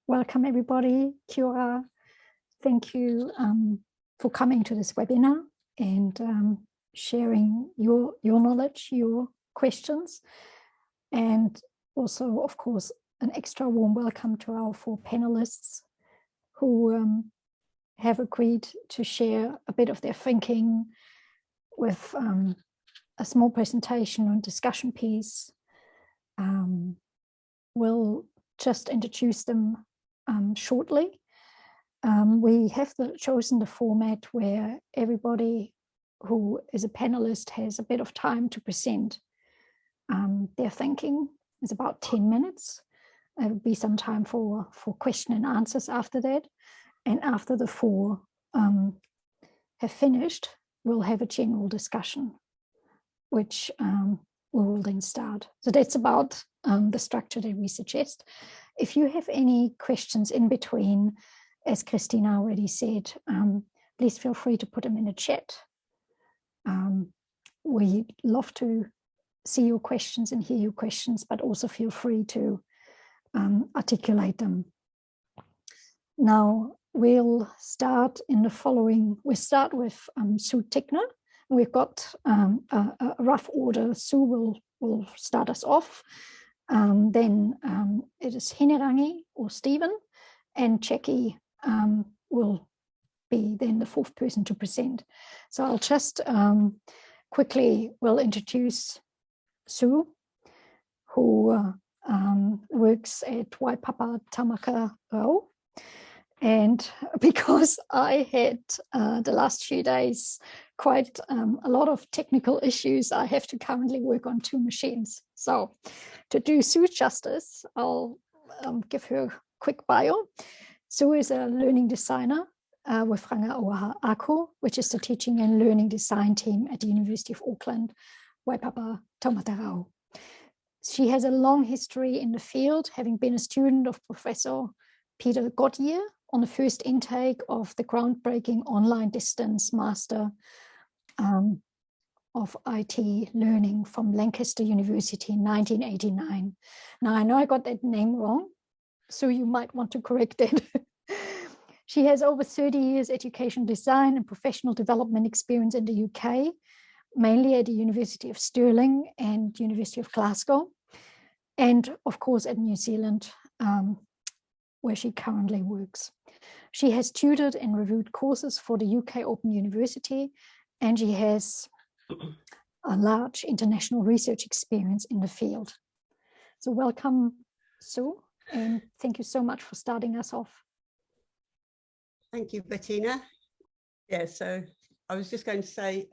welcome everybody. Kia ora. Thank you for coming to this webinar and sharing your knowledge, your questions, and also, of course, an extra warm welcome to our 4 panelists who have agreed to share a bit of their thinking with a small presentation and discussion piece. We'll just introduce them shortly. We have chosen the format where everybody who is a panelist has a bit of time to present their thinking. It's about 10 minutes. There will be some time for question and answers after that. And after the 4 have finished, we'll have a general discussion, which we will then start. So that's about the structure that we suggest. If you have any questions in between, as Christina already said, please feel free to put them in the chat. We'd love to see your questions and hear your questions, but also feel free to articulate them. Now, we'll start in the following. We'll start with Sue Tickner. We've got a rough order. Sue will start us off. Then it is Hinerangi or Stephen, and Jackie will be then the 4th person to present. So I'll just quickly will introduce Sue, who works at Waipapa Tamaka Rau. And because I had the last few days quite a lot of technical issues, I have to currently work on 2 machines. So to do Sue justice, I'll give her a quick bio. Sue is a learning designer with Rangaʻoha Ako, which is the teaching and learning design team at the University of Auckland, Waipapa Taumata Rau. She has a long history in the field, having been a student of Professor Peter Godtier on the first intake of the groundbreaking online distance master of IT learning from Lancaster University in 1989. Now, I know I got that name wrong, so you might want to correct it. She has over 30 years education design and professional development experience in the UK, mainly at the University of Stirling and University of Glasgow, and of course at New Zealand, where she currently works. She has tutored and reviewed courses for the UK Open University, and she has a large international research experience in the field. So welcome, Sue, and thank you so much for starting us off. Thank you, Bettina. Yeah, so I was just going to say,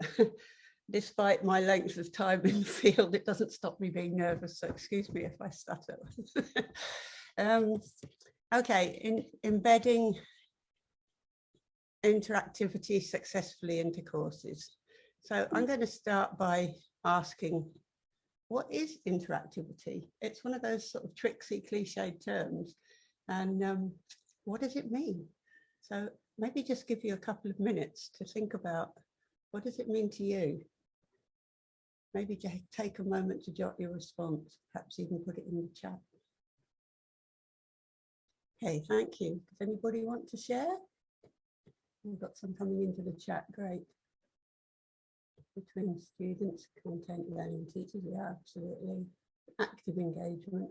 despite my length of time in the field, it doesn't stop me being nervous, so excuse me if I stutter. Okay, embedding interactivity successfully into courses. So I'm going to start by asking, what is interactivity? It's one of those sort of tricksy, cliched terms. And what does it mean? So maybe just give you a couple of minutes to think about, what does it mean to you? Maybe take a moment to jot your response, perhaps even put it in the chat. Okay, thank you. Does anybody want to share? We've got some coming into the chat, great. Between students, content learning teachers, yeah, absolutely. Active engagement,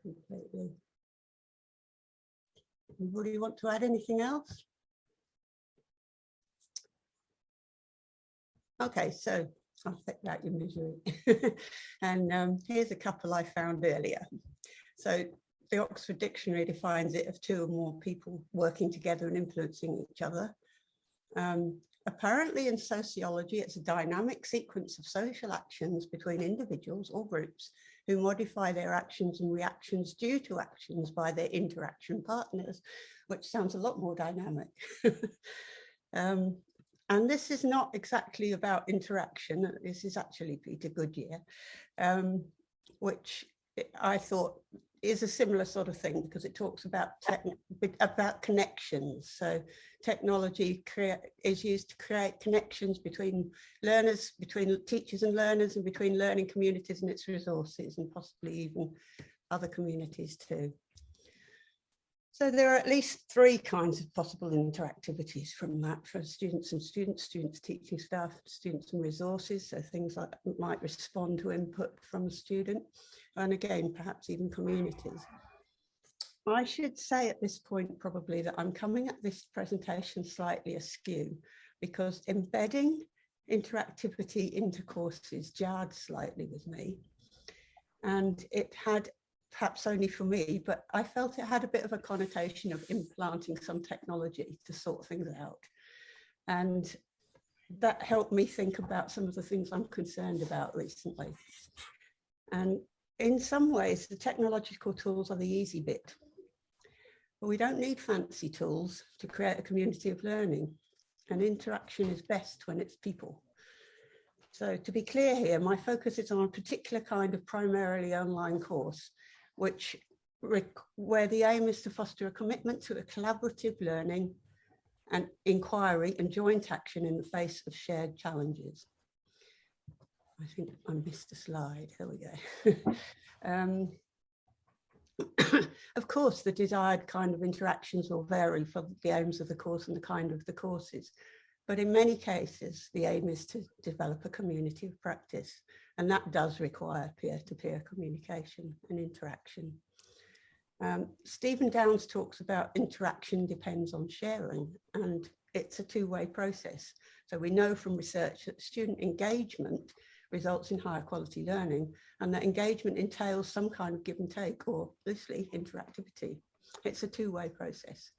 completely. Anybody want to add anything else? Okay, so I'll take out your misery. And here's a couple I found earlier. So the Oxford Dictionary defines it as 2 or more people working together and influencing each other. Apparently in sociology, it's a dynamic sequence of social actions between individuals or groups who modify their actions and reactions due to actions by their interaction partners, which sounds a lot more dynamic. And this is not exactly about interaction. This is actually Peter Goodyear, which I thought is a similar sort of thing, because it talks about connections. So technology is used to create connections between learners, between teachers and learners, and between learning communities and its resources, and possibly even other communities too. So there are at least 3 kinds of possible interactivities from that: for students and students teaching staff, students and resources, so things like might respond to input from a student, and again, perhaps even communities. I should say at this point probably that I'm coming at this presentation slightly askew, because embedding interactivity into courses jarred slightly with me, and it had, perhaps only for me, but I felt it had a bit of a connotation of implanting some technology to sort things out. And that helped me think about some of the things I'm concerned about recently. And in some ways, the technological tools are the easy bit. But we don't need fancy tools to create a community of learning. And interaction is best when it's people. So to be clear here, my focus is on a particular kind of primarily online course, where the aim is to foster a commitment to a collaborative learning and inquiry and joint action in the face of shared challenges. I think I missed a slide. There we go. Of course, the desired kind of interactions will vary for the aims of the course and the kind of the courses. But in many cases, the aim is to develop a community of practice, and that does require peer-to-peer communication and interaction. Stephen Downes talks about interaction depends on sharing, and it's a two-way process. So we know from research that student engagement results in higher quality learning, and that engagement entails some kind of give and take, or loosely interactivity. It's a two-way process.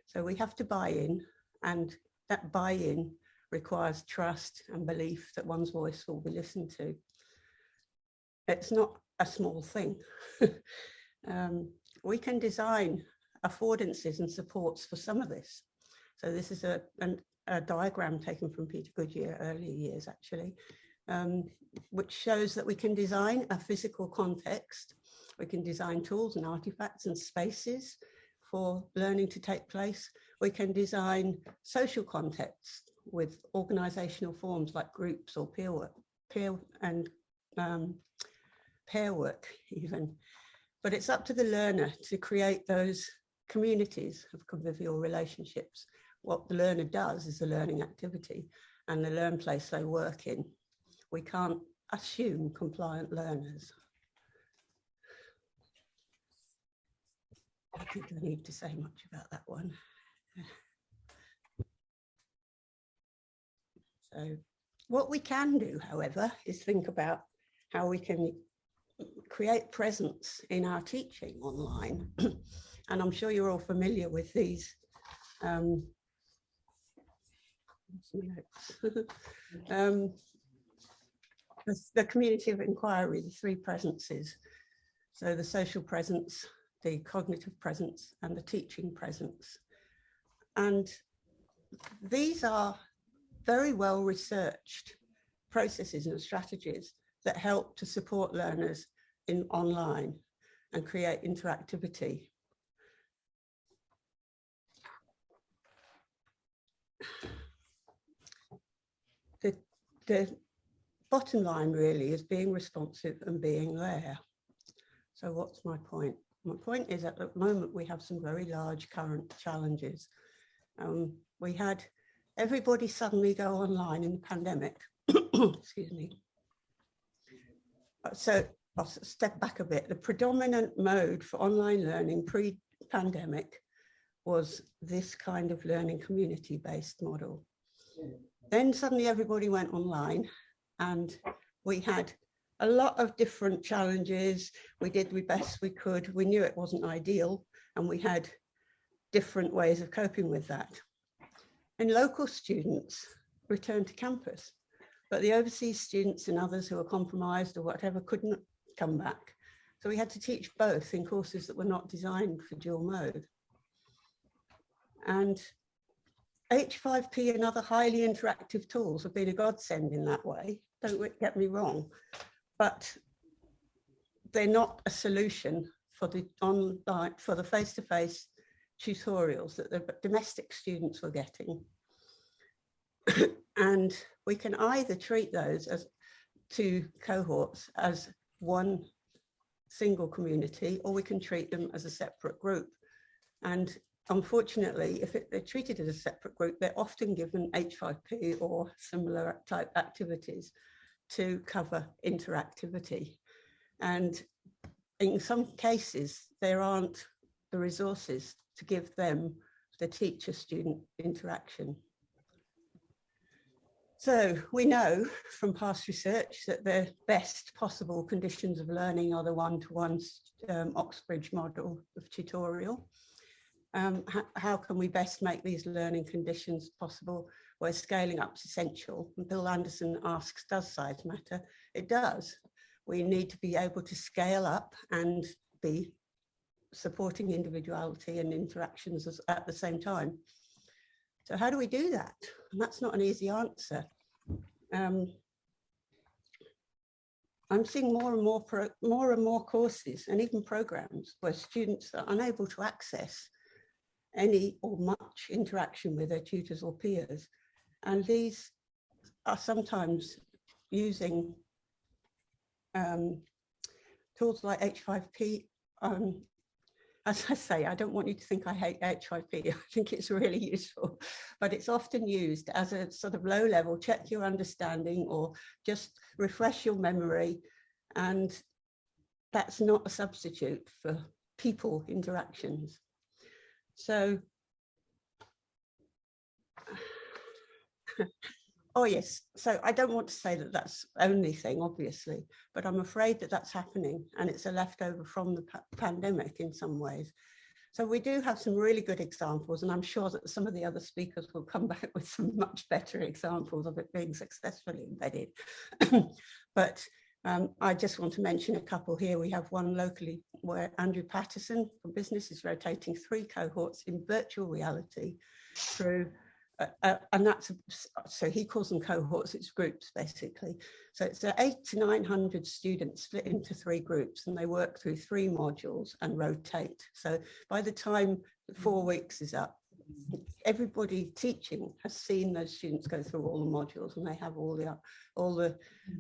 So we have to buy in, and that buy-in requires trust and belief that one's voice will be listened to. It's not a small thing. We can design affordances and supports for some of this. So this is a diagram taken from Peter Goodyear earlier years, actually, which shows that we can design a physical context. We can design tools and artifacts and spaces for learning to take place. We can design social contexts with organizational forms like groups or peer work, pair work even. But it's up to the learner to create those communities of convivial relationships. What the learner does is a learning activity, and the learn place they work in. We can't assume compliant learners. I think I need to say much about that one. So what we can do, however, is think about how we can create presence in our teaching online. And I'm sure you're all familiar with these the community of inquiry, the 3 presences. So the social presence, the cognitive presence, and the teaching presence. And these are very well researched processes and strategies that help to support learners in online and create interactivity. The bottom line really is being responsive and being there. So what's my point? My point is that at the moment we have some very large current challenges. We had everybody suddenly go online in the pandemic. Excuse me. So I'll step back a bit. The predominant mode for online learning pre-pandemic was this kind of learning community-based model. Then suddenly everybody went online, and we had a lot of different challenges. We did the best we could. We knew it wasn't ideal, and we had different ways of coping with that. And local students returned to campus, but the overseas students and others who were compromised or whatever couldn't come back. So we had to teach both in courses that were not designed for dual mode. And H5P and other highly interactive tools have been a godsend in that way. Don't get me wrong, but they're not a solution for the online, for the face-to-face tutorials that the domestic students were getting. And we can either treat those as 2 cohorts as one single community, or we can treat them as a separate group. And unfortunately, if they're treated as a separate group, they're often given H5P or similar type activities to cover interactivity. And in some cases, there aren't the resources to give them the teacher-student interaction. So we know from past research that the best possible conditions of learning are the one-to-one Oxbridge model of tutorial. How can we best make these learning conditions possible where scaling up is essential? And Bill Anderson asks, does size matter? It does. We need to be able to scale up and be supporting individuality and interactions at the same time. So how do we do that? And that's not an easy answer. I'm seeing more and more courses and even programs where students are unable to access any or much interaction with their tutors or peers. And these are sometimes using tools like H5P. As I say, I don't want you to think I hate H5P. I think it's really useful, but it's often used as a sort of low level, check your understanding or just refresh your memory. And that's not a substitute for people interactions. So, oh yes, so I don't want to say that that's the only thing, obviously, but I'm afraid that that's happening and it's a leftover from the pandemic in some ways. So we do have some really good examples, and I'm sure that some of the other speakers will come back with some much better examples of it being successfully embedded. But I just want to mention a couple here. We have one locally where Andrew Patterson from Business is rotating 3 cohorts in virtual reality through, and that's, so he calls them cohorts, it's groups basically. So it's 800 to 900 students split into 3 groups, and they work through 3 modules and rotate. So by the time 4 weeks is up, everybody teaching has seen those students go through all the modules, and they have all the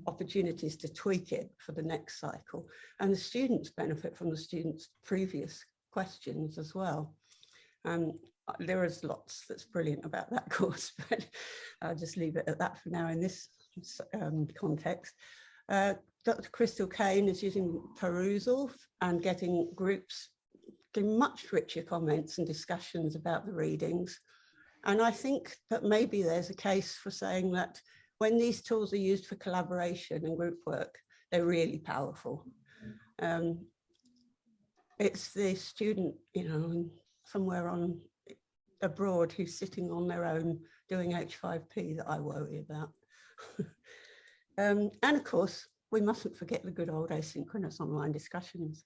opportunities to tweak it for the next cycle. And the students benefit from the students' previous questions as well. There is lots that's brilliant about that course, but I'll just leave it at that for now in this context. Dr. Crystal Kane is using Perusall and getting groups getting much richer comments and discussions about the readings. And I think that maybe there's a case for saying that when these tools are used for collaboration and group work, they're really powerful. It's the student, you know, somewhere on abroad who's sitting on their own doing H5P that I worry about. And of course, we mustn't forget the good old asynchronous online discussions.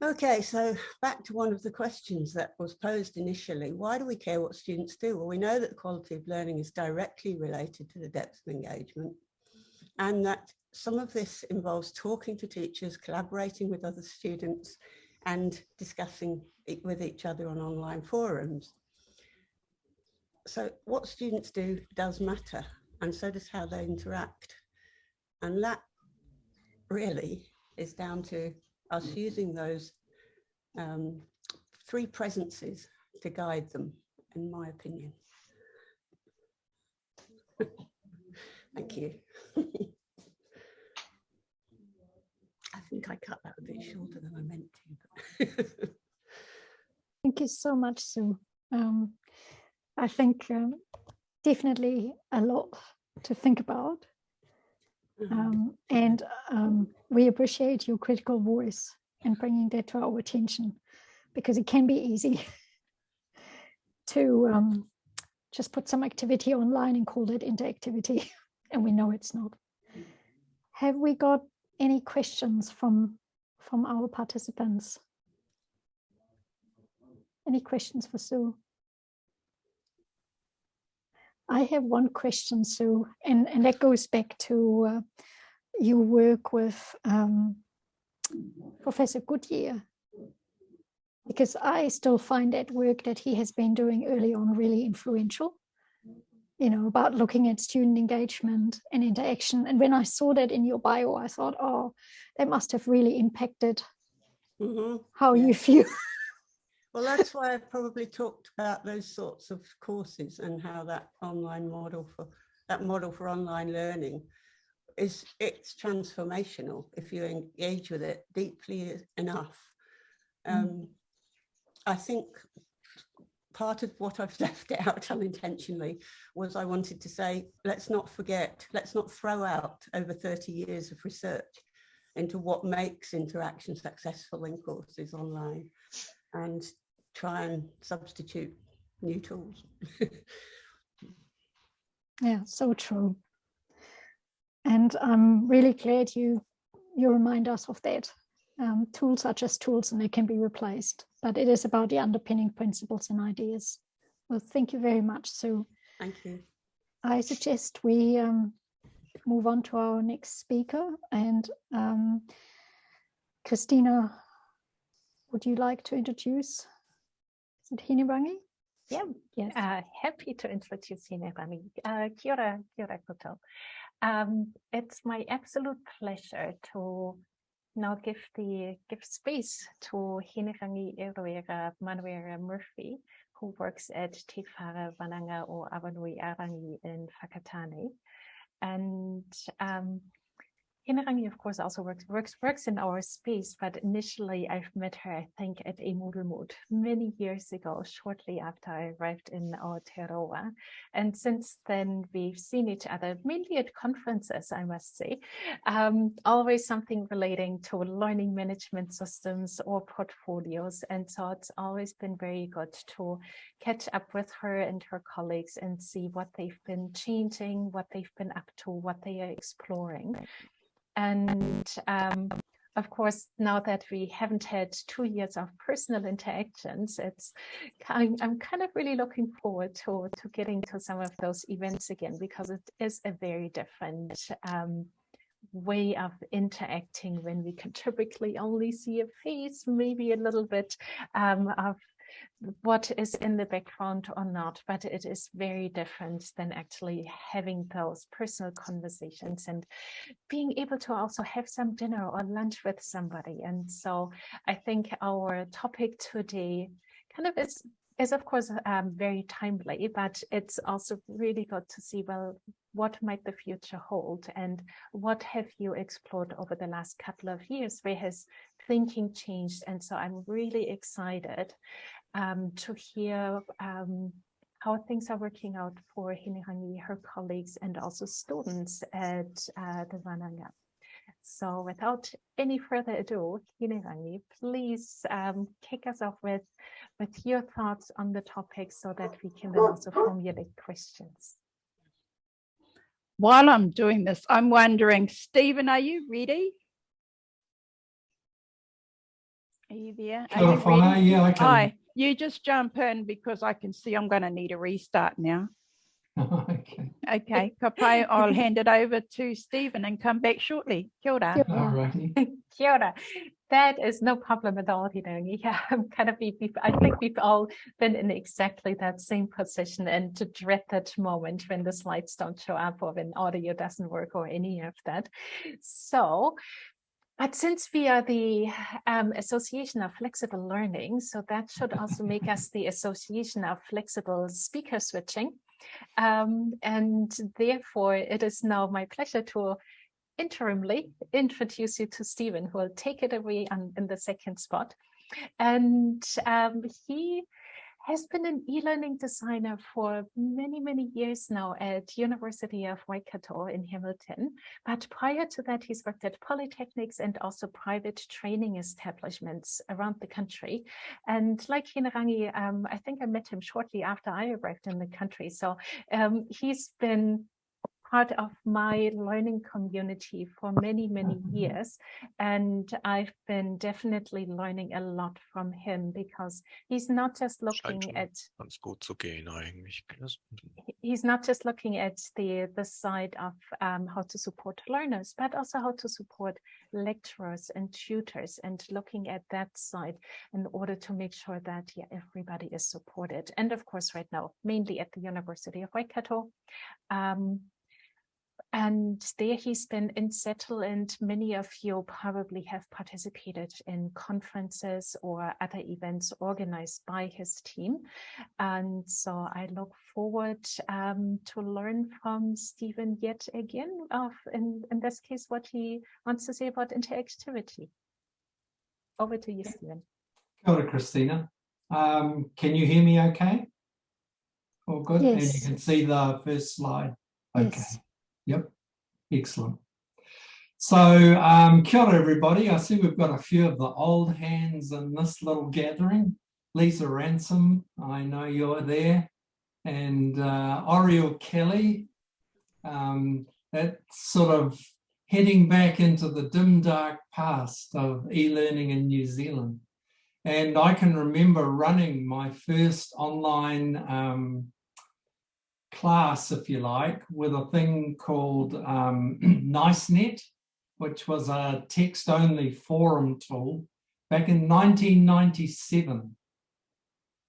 Okay, so back to one of the questions that was posed initially. Why do we care what students do? Well, we know that the quality of learning is directly related to the depth of engagement, and that some of this involves talking to teachers, collaborating with other students, and discussing it with each other on online forums. So what students do does matter, and so does how they interact. And that really is down to us using those 3 presences to guide them, in my opinion. Thank you. I think I cut that a bit shorter than I meant to. Thank you so much, Sue. I think definitely a lot to think about. And we appreciate your critical voice and bringing that to our attention, because it can be easy to just put some activity online and call it interactivity, and we know it's not. Have we got any questions from our participants? Any questions for Sue? I have one question, Sue, and that goes back to your work with Professor Goodyear, because I still find that work that he has been doing early on really influential, you know, about looking at student engagement and interaction. And when I saw that in your bio, I thought, oh, that must have really impacted how you feel. Well, that's why I've probably talked about those sorts of courses and how that model for online learning it's transformational if you engage with it deeply enough. I think part of what I've left out unintentionally was I wanted to say, let's not forget, let's not throw out over 30 years of research into what makes interaction successful in courses online and try and substitute new tools. Yeah, so true. And I'm really glad you remind us of that. Tools are just tools and they can be replaced, but it is about the underpinning principles and ideas. Well, thank you very much, Sue. Thank you. I suggest we move on to our next speaker. And Christina, would you like to introduce? Is it Hinerangi? Yeah, yes. Happy to introduce Hinerangi. Kia ora koutou. It's my absolute pleasure to now give space to Hinerangi Eroera Manuela Murphy, who works at Te Whara Wananga o Awanui-Arangi in Whakatane. And Hinerangi, of course, also works in our space, but initially I've met her, I think, at a Moodle many years ago, shortly after I arrived in Aotearoa. And since then, we've seen each other, mainly at conferences, I must say, always something relating to learning management systems or portfolios. And so it's always been very good to catch up with her and her colleagues and see what they've been changing, what they've been up to, what they are exploring. And of course, now that we haven't had 2 years of personal interactions, I'm kind of really looking forward to getting to some of those events again, because it is a very different way of interacting when we can typically only see a face, maybe a little bit of what is in the background or not, but it is very different than actually having those personal conversations and being able to also have some dinner or lunch with somebody. And so I think our topic today kind of is of course very timely, but it's also really good to see, well, what might the future hold and what have you explored over the last couple of years? Where has thinking changed? And so I'm really excited to hear how things are working out for Hinerangi, her colleagues, and also students at the Wananga. So without any further ado, Hinerangi, please kick us off with your thoughts on the topic so that we can then also formulate questions. While I'm doing this, I'm wondering, Stephen, are you ready? Are you there? Are you ready? Yeah, I can. Hi, you just jump in because I can see I'm going to need a restart now. Okay, Kapai, I'll hand it over to Stephen and come back shortly. Kia ora. Kia ora. Alrighty. Kia ora. That is no problem at all, Hinerangi. Yeah, I think we've all been in exactly that same position and to dread that moment when the slides don't show up or when audio doesn't work or any of that. So, but since we are the Association of Flexible Learning, so that should also make us the Association of Flexible Speaker Switching. And therefore, it is now my pleasure to interimly introduce you to Stephen, who will take it away in the second spot. And he has been an e-learning designer for many, many years now at University of Waikato in Hamilton. But prior to that, he's worked at polytechnics and also private training establishments around the country. And like Hinerangi, I think I met him shortly after I arrived in the country. So he's been part of my learning community for many, many years. And I've been definitely learning a lot from him because he's not just looking at he's not just looking at the side of how to support learners, but also how to support lecturers and tutors and looking at that side in order to make sure that everybody is supported. And of course, right now, mainly at the University of Waikato. And there he's been in Seattle, and many of you probably have participated in conferences or other events organized by his team. And so I look forward to learn from Stephen yet again of, in this case, what he wants to say about interactivity. Over to you, Stephen. Kia ora, Christina. Can you hear me okay? All good? Yes. And you can see the first slide? Okay. Yes. Yep. Excellent. So, kia ora, everybody. I see we've got a few of the old hands in this little gathering. Lisa Ransom, I know you're there. And Oriel Kelly. That's sort of heading back into the dim, dark past of e-learning in New Zealand. And I can remember running my first online class, if you like, with a thing called NiceNet, which was a text-only forum tool back in 1997.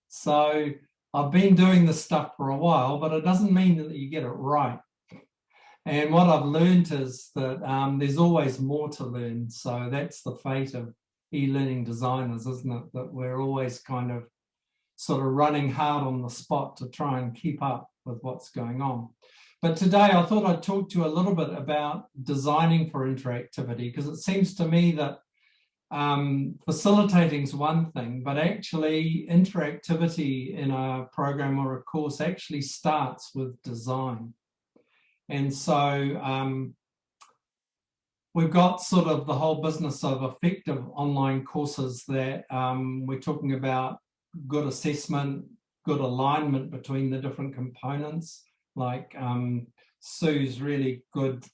So I've been doing this stuff for a while, but it doesn't mean that you get it right. And what I've learned is that there's always more to learn. So that's the fate of e-learning designers, isn't it? That we're always kind of sort of running hard on the spot to try and keep up with what's going on. But today I thought I'd talk to you a little bit about designing for interactivity, because it seems to me that facilitating is one thing, but actually interactivity in a program or a course actually starts with design. And so we've got sort of the whole business of effective online courses that we're talking about good assessment, good alignment between the different components. Like Sue's really good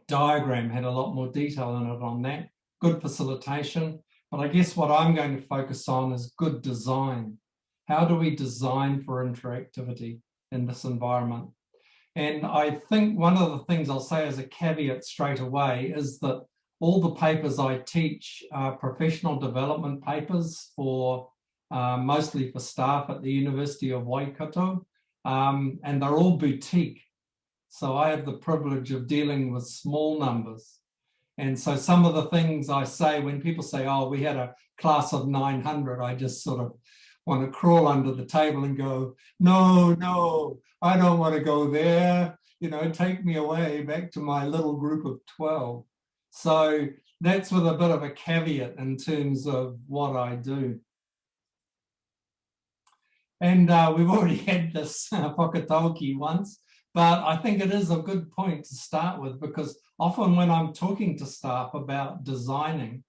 diagram had a lot more detail in it on that. Good facilitation. But I guess what I'm going to focus on is good design. How do we design for interactivity in this environment? And I think one of the things I'll say as a caveat straight away is that all the papers I teach are professional development papers for mostly for staff at the University of Waikato, and they're all boutique. So I have the privilege of dealing with small numbers. And so some of the things I say when people say, oh, we had a class of 900, I just sort of want to crawl under the table and go, no, I don't want to go there. You know, take me away back to my little group of 12. So that's with a bit of a caveat in terms of what I do. And we've already had this whakatauki once, but I think it is a good point to start with, because often when I'm talking to staff about designing,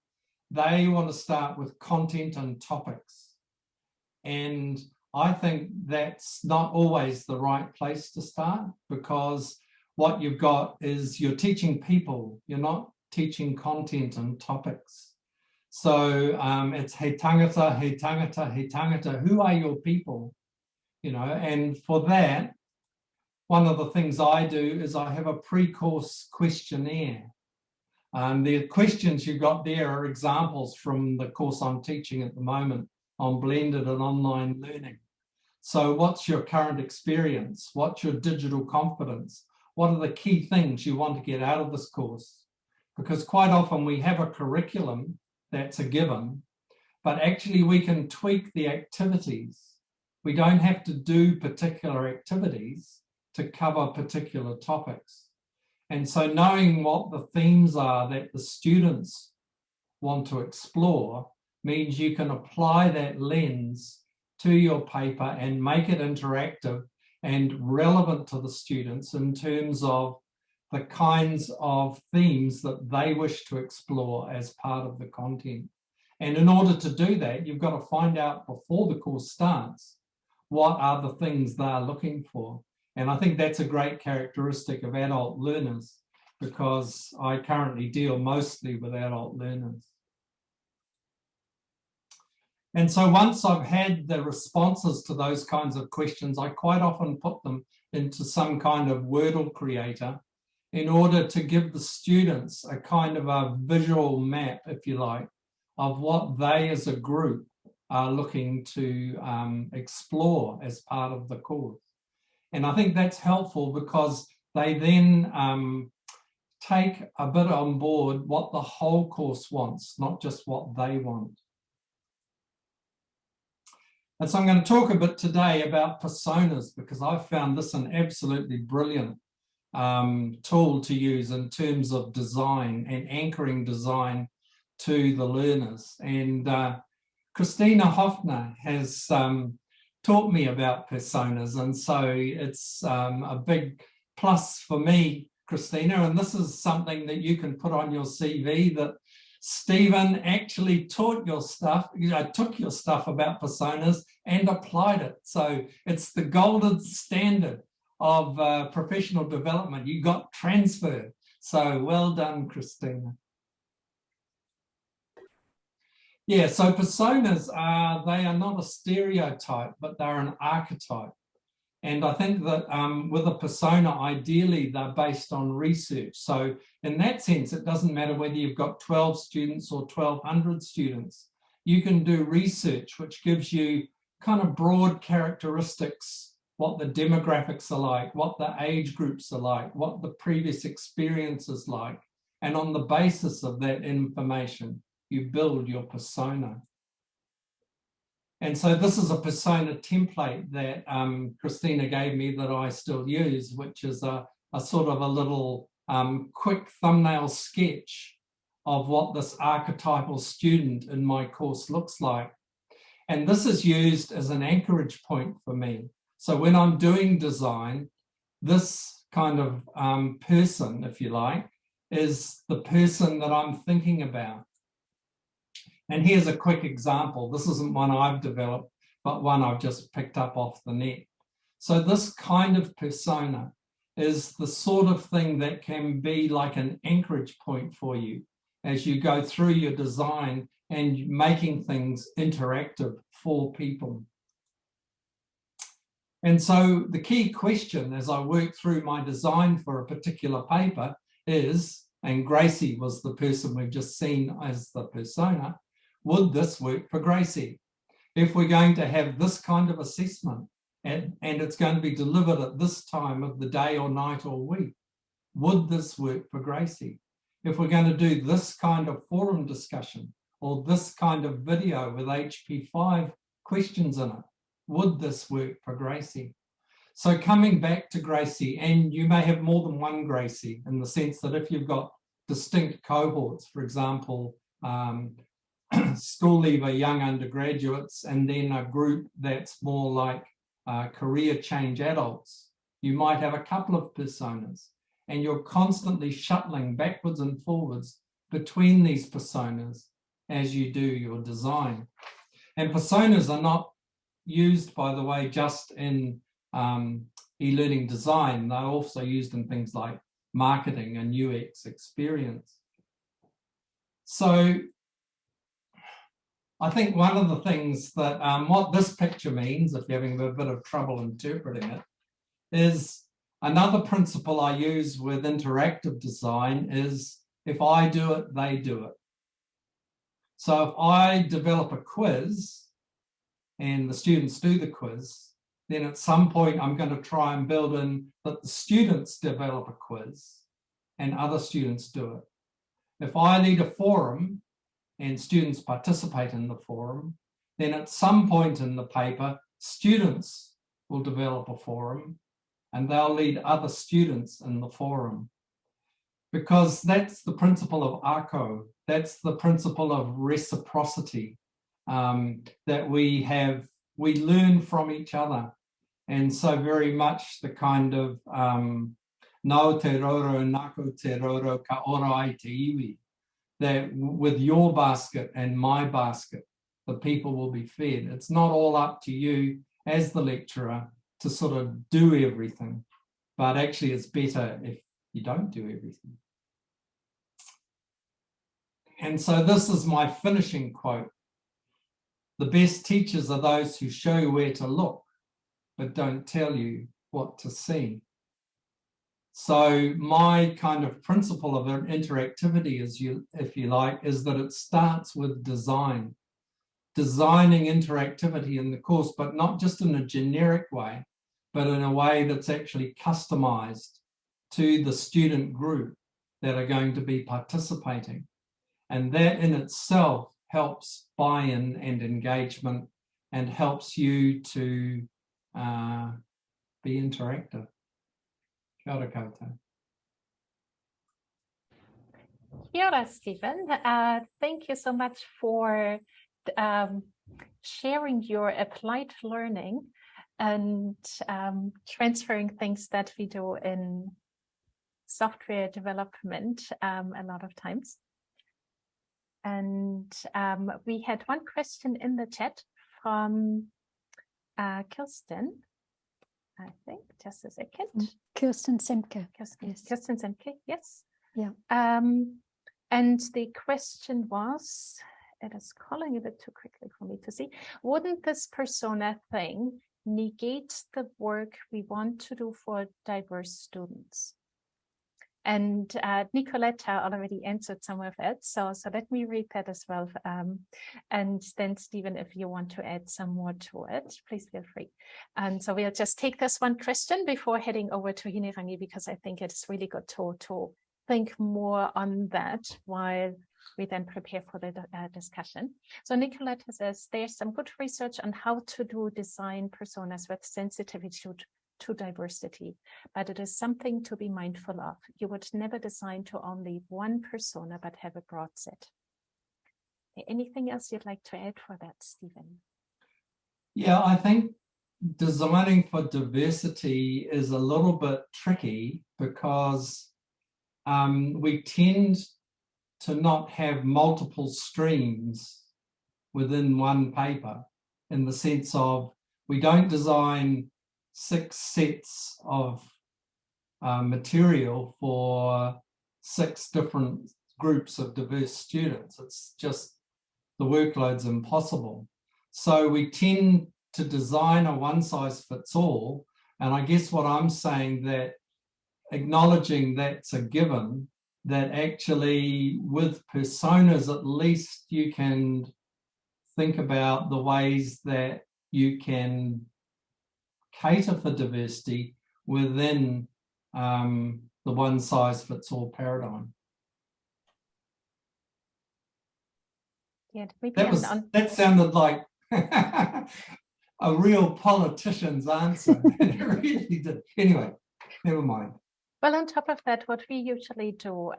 they want to start with content and topics. And I think that's not always the right place to start, because what you've got is you're teaching people, you're not teaching content and topics. So it's he tangata, he tangata, he tangata. Who are your people? You know, and for that, one of the things I do is I have a pre-course questionnaire. The questions you've got there are examples from the course I'm teaching at the moment on blended and online learning. So what's your current experience? What's your digital confidence? What are the key things you want to get out of this course? Because quite often we have a curriculum that's a given, but actually we can tweak the activities. We don't have to do particular activities to cover particular topics. And so knowing what the themes are that the students want to explore means you can apply that lens to your paper and make it interactive and relevant to the students in terms of the kinds of themes that they wish to explore as part of the content. And in order to do that, you've got to find out before the course starts, what are the things they're looking for? And I think that's a great characteristic of adult learners, because I currently deal mostly with adult learners. And so once I've had the responses to those kinds of questions, I quite often put them into some kind of Wordle creator in order to give the students a kind of a visual map, if you like, of what they as a group are looking to explore as part of the course. And I think that's helpful because they then take a bit on board what the whole course wants, not just what they want. And so I'm going to talk a bit today about personas, because I've found this an absolutely brilliant tool to use in terms of design and anchoring design to the learners. And Christina Hoffner has taught me about personas, and so it's a big plus for me, Christina, and this is something that you can put on your CV, that Stephen actually taught your stuff, took your stuff about personas and applied it. So it's the golden standard of professional development. You got transferred. So well done, Christina. Yeah, so personas they are not a stereotype, but they're an archetype. And I think that with a persona, ideally, they're based on research. So in that sense, it doesn't matter whether you've got 12 students or 1,200 students. You can do research, which gives you kind of broad characteristics, what the demographics are like, what the age groups are like, what the previous experience is like. And on the basis of that information, you build your persona. And so this is a persona template that Christina gave me that I still use, which is a sort of a little quick thumbnail sketch of what this archetypal student in my course looks like. And this is used as an anchorage point for me. So when I'm doing design, this kind of person, if you like, is the person that I'm thinking about. And here's a quick example. This isn't one I've developed, but one I've just picked up off the net. So this kind of persona is the sort of thing that can be like an anchorage point for you as you go through your design and making things interactive for people. And so the key question as I work through my design for a particular paper is, and Gracie was the person we've just seen as the persona, would this work for Gracie? If we're going to have this kind of assessment and it's going to be delivered at this time of the day or night or week, would this work for Gracie? If we're going to do this kind of forum discussion or this kind of video with HP5 questions in it, would this work for Gracie? So coming back to Gracie, and you may have more than one Gracie in the sense that if you've got distinct cohorts, for example, school leaver young undergraduates, and then a group that's more like career change adults, you might have a couple of personas, and you're constantly shuttling backwards and forwards between these personas as you do your design. And personas are not used, by the way, just in e-learning design. They're also used in things like marketing and UX experience. So I think one of the things that what this picture means, if you're having a bit of trouble interpreting it, is another principle I use with interactive design is if I do it, they do it. So if I develop a quiz and the students do the quiz, then at some point I'm going to try and build in that the students develop a quiz and other students do it. If I lead a forum and students participate in the forum, then at some point in the paper, students will develop a forum and they'll lead other students in the forum. Because that's the principle of ARCO, that's the principle of reciprocity, that we learn from each other. And so very much the kind of nau te roro, nako te roro, ka ora ai te iwi, that with your basket and my basket, the people will be fed. It's not all up to you as the lecturer to sort of do everything, but actually it's better if you don't do everything. And so this is my finishing quote. The best teachers are those who show you where to look, but don't tell you what to see. So my kind of principle of interactivity, if you like, is that it starts with design. Designing interactivity in the course, but not just in a generic way, but in a way that's actually customized to the student group, that are going to be participating. And that in itself helps buy-in and engagement and helps you to be interactive. Kia ora koutou. Kia ora, Stephen. Thank you so much for sharing your applied learning and transferring things that we do in software development a lot of times. And we had one question in the chat from Kirsten, I think, just a second. Kirsten Semke. Kirsten Semke, yes. Yeah. And the question was, it is calling a bit too quickly for me to see, wouldn't this persona thing negate the work we want to do for diverse students? And Nicoletta already answered some of it, so let me read that as well. And then, Stephen, if you want to add some more to it, please feel free. And so we'll just take this one question before heading over to Hinerangi, because I think it's really good to think more on that while we then prepare for the discussion. So Nicoletta says, there's some good research on how to do design personas with sensitivity to diversity, but it is something to be mindful of. You would never design to only one persona, but have a broad set. Anything else you'd like to add for that, Stephen? Yeah, I think designing for diversity is a little bit tricky because we tend to not have multiple streams within one paper, in the sense of we don't design 6 sets of material for 6 different groups of diverse students. It's just, the workload's impossible. So we tend to design a one-size-fits-all, and I guess what I'm saying, that acknowledging that's a given, that actually with personas at least you can think about the ways that you can cater for diversity within the one-size-fits-all paradigm. Yeah, maybe that sounded like a real politician's answer. It really did. Anyway, never mind. Well, on top of that, what we usually do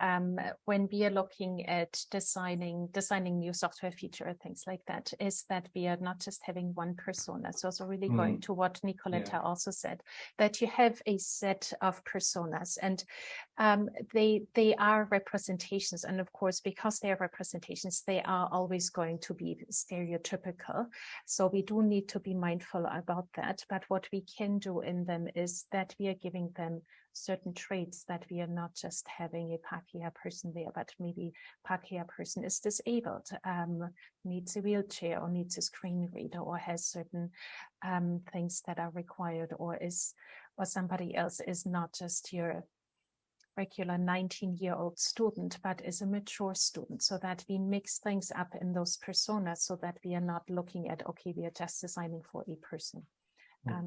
when we are looking at designing new software feature or things like that is that we are not just having one persona. So also really going to what Nicoletta also said, that you have a set of personas, and they are representations. And of course, because they are representations, they are always going to be stereotypical. So we do need to be mindful about that. But what we can do in them is that we are giving them certain traits, that we are not just having a Pākehā person there, but maybe Pākehā person is disabled, needs a wheelchair or needs a screen reader or has certain things that are required, or somebody else is not just your regular 19-year-old student, but is a mature student, so that we mix things up in those personas so that we are not looking at, okay, we are just designing for a person.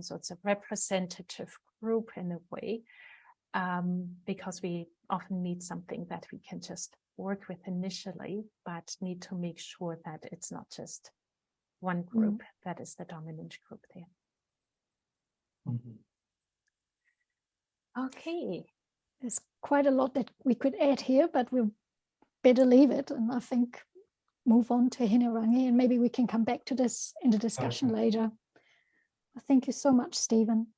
So it's a representative group in a way, because we often need something that we can just work with initially, but need to make sure that it's not just one group that is the dominant group there. Okay. There's quite a lot that we could add here, but we'll better leave it, and I think move on to Hinerangi, and maybe we can come back to this in the discussion later. Thank you so much, Stephen.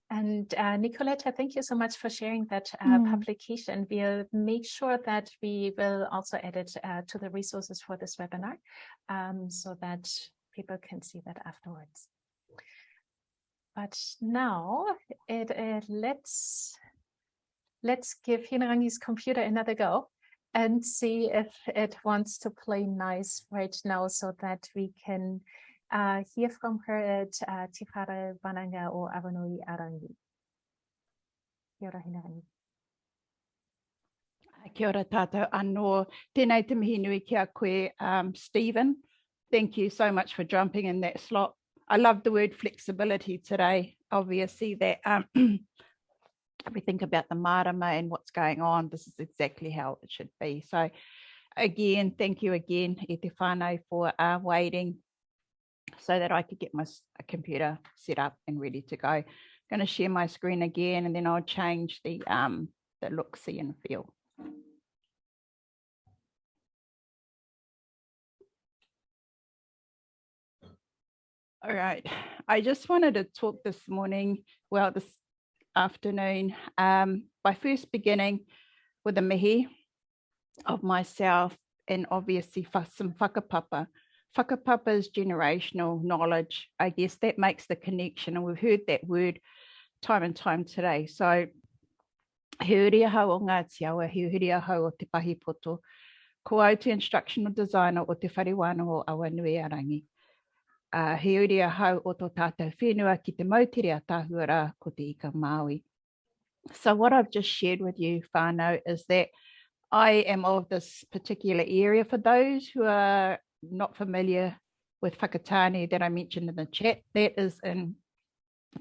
And Nicoletta, thank you so much for sharing that publication. We'll make sure that we will also add it to the resources for this webinar, so that people can see that afterwards. But now let's give Hinerangi's computer another go and see if it wants to play nice right now, so that we can hear from her at Te Whare Wananga o Awanui Arangi. Kia ora, Hinerangi. Kia ora tātou anō. Tēnei te mihi nui ki a koe, Stephen. Thank you so much for jumping in that slot. I love the word flexibility today. Obviously that we think about the marama and what's going on, this is exactly how it should be. So again, thank you again, e te whānau, for waiting so that I could get my computer set up and ready to go. I'm going to share my screen again, and then I'll change the look, see and feel. All right, I just wanted to talk this morning, well, this afternoon, by first beginning with a mihi of myself and obviously some whakapapa. Whakapapa is generational knowledge. I guess that makes the connection, and we've heard that word time and time today. So, he uri ahau o ngā tiawa, he uri ahau o te pahi poto, ko au te instructional designer o te whariwano o Awanuiarangi. He uri ahau o tō tātou whenua ki te mautere a tāhuara ko te ika Māui. So what I've just shared with you, whānau, is that I am of this particular area. For those who are not familiar with Whakatane that I mentioned in the chat, that is in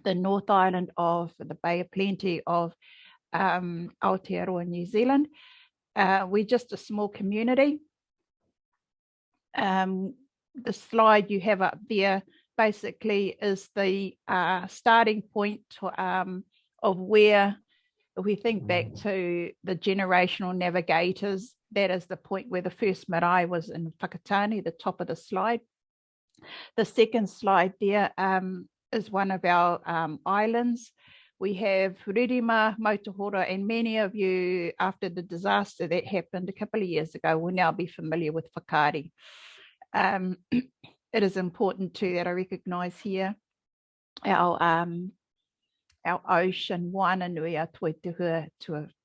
the North Island of the Bay of Plenty of Aotearoa, New Zealand. We're just a small community. The slide you have up there basically is the starting point of where, if we think back to the generational navigators, that is the point where the first marae was in Whakatane, the top of the slide. The second slide there is one of our islands. We have Ririma, Motuhora, and many of you, after the disaster that happened a couple of years ago, will now be familiar with Whakaari. It is important too that I recognise here our ocean wānanui a toi te hua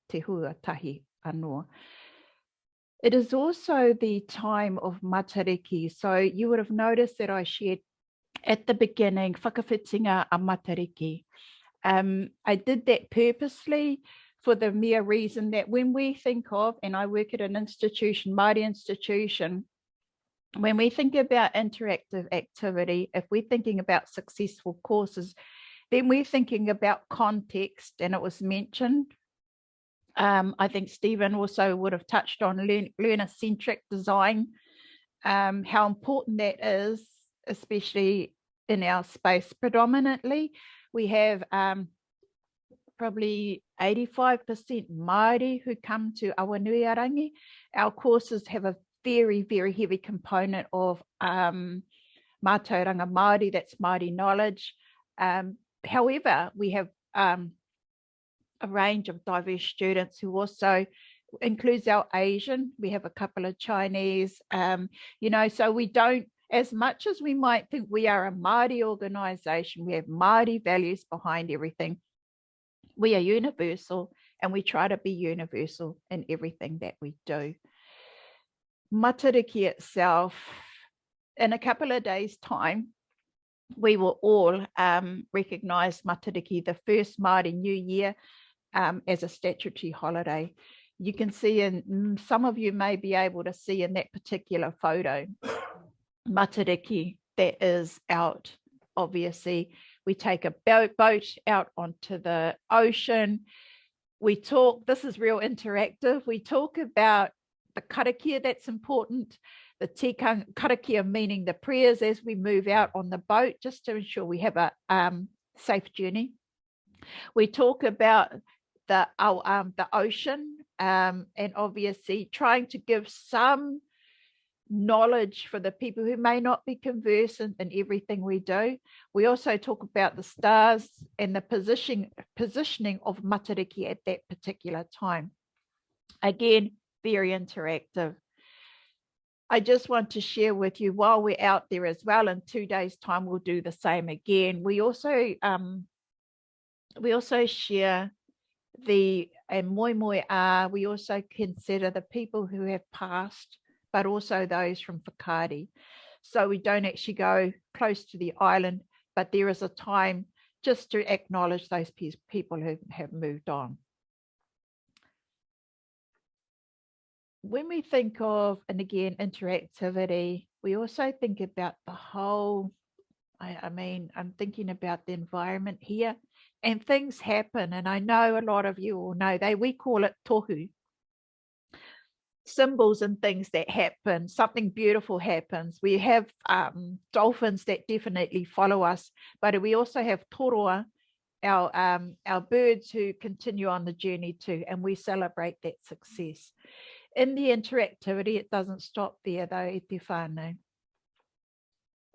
te hua tahi anō. It is also the time of matariki. So you would have noticed that I shared at the beginning whakawhitinga a matariki. I did that purposely for the mere reason that when we think of, and I work at an institution, Māori institution, when we think about interactive activity, if we're thinking about successful courses, then we're thinking about context, and it was mentioned. I think Stephen also would have touched on learner-centric design, how important that is, especially in our space. Predominantly, we have probably 85% Māori who come to Awanuiarangi. Our courses have a very, very heavy component of mātauranga Māori, that's Māori knowledge. However, we have a range of diverse students who also includes our Asian. We have a couple of Chinese, so we don't, as much as we might think we are a Māori organisation, we have Māori values behind everything. We are universal, and we try to be universal in everything that we do. Matariki itself, in a couple of days' time, we will all recognise Matariki, the first Māori New Year, as a statutory holiday. You can see, and some of you may be able to see in that particular photo, Matariki that is out. Obviously, we take a boat out onto the ocean. We talk, this is real interactive. We talk about the karakia that's important, the tikanga karakia meaning the prayers as we move out on the boat, just to ensure we have a safe journey. We talk about the ocean, and obviously trying to give some knowledge for the people who may not be conversant in everything we do. We also talk about the stars and the positioning of Matariki at that particular time. Again, very interactive. I just want to share with you, while we're out there as well, in 2 days' time, we'll do the same again. We also share the, and moi, we also consider the people who have passed, but also those from Whakaari. So we don't actually go close to the island, but there is a time just to acknowledge those people who have moved on. When we think of, and again, interactivity, we also think about the whole, I'm thinking about the environment here. and things happen. And I know a lot of you will know we call it tohu. Symbols and things that happen, something beautiful happens. We have dolphins that definitely follow us, but we also have toroa, our birds who continue on the journey too, and we celebrate that success. In the interactivity, it doesn't stop there though, e te whānau.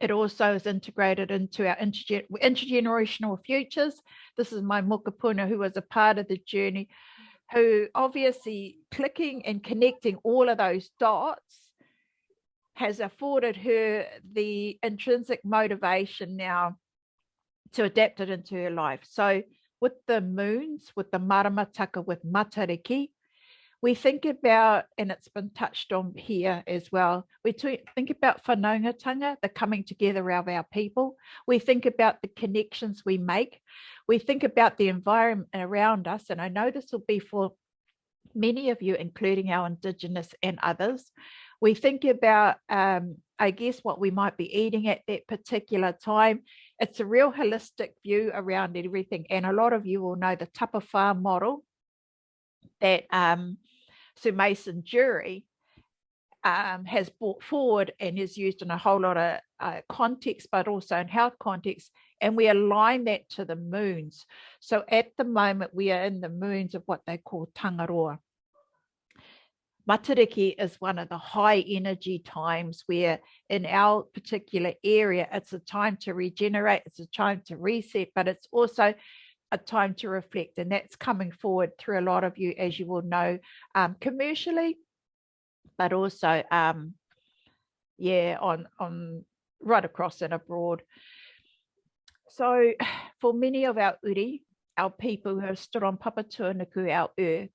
It also is integrated into our intergenerational futures. This is my mokopuna who was a part of the journey, who obviously clicking and connecting all of those dots has afforded her the intrinsic motivation now to adapt it into her life. So with the moons, with the maramataka, with Matariki, we think about, and it's been touched on here as well, we think about whanaungatanga, the coming together of our people. We think about the connections we make. We think about the environment around us, and I know this will be for many of you, including our Indigenous and others. We think about, I guess, what we might be eating at that particular time. It's a real holistic view around everything, and a lot of you will know the Tapa Whā model that Sir Mason Jury has brought forward and is used in a whole lot of context, but also in health context, and we align that to the moons. So at the moment, we are in the moons of what they call Tangaroa. Matariki is one of the high energy times where in our particular area, it's a time to regenerate, it's a time to reset, but it's also a time to reflect, and that's coming forward through a lot of you, as you will know, commercially, but also on right across and abroad. So for many of our uri, our people who have stood on Papatūānuku, our earth,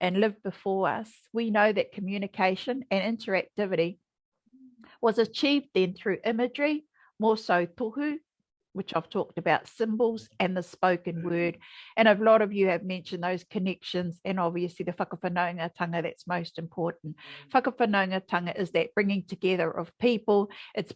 and lived before us, we know that communication and interactivity was achieved then through imagery, more so tohu, which I've talked about, symbols, and the spoken word. And a lot of you have mentioned those connections, and obviously the whakawhanaungatanga, that's most important. Whakawhanaungatanga is that bringing together of people. It's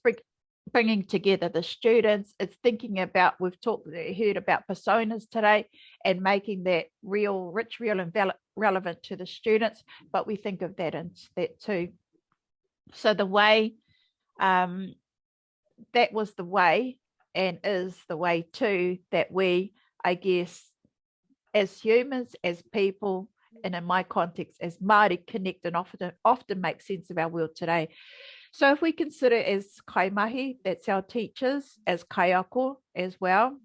bringing together the students. It's thinking about, we've heard about personas today, and making that real, rich, real, and relevant to the students. But we think of that in that too. So the way, that was the way, and is the way too, that we, I guess, as humans, as people, and in my context, as Māori, connect and often make sense of our world today. So if we consider as kaimahi, that's our teachers, as kaiako as well,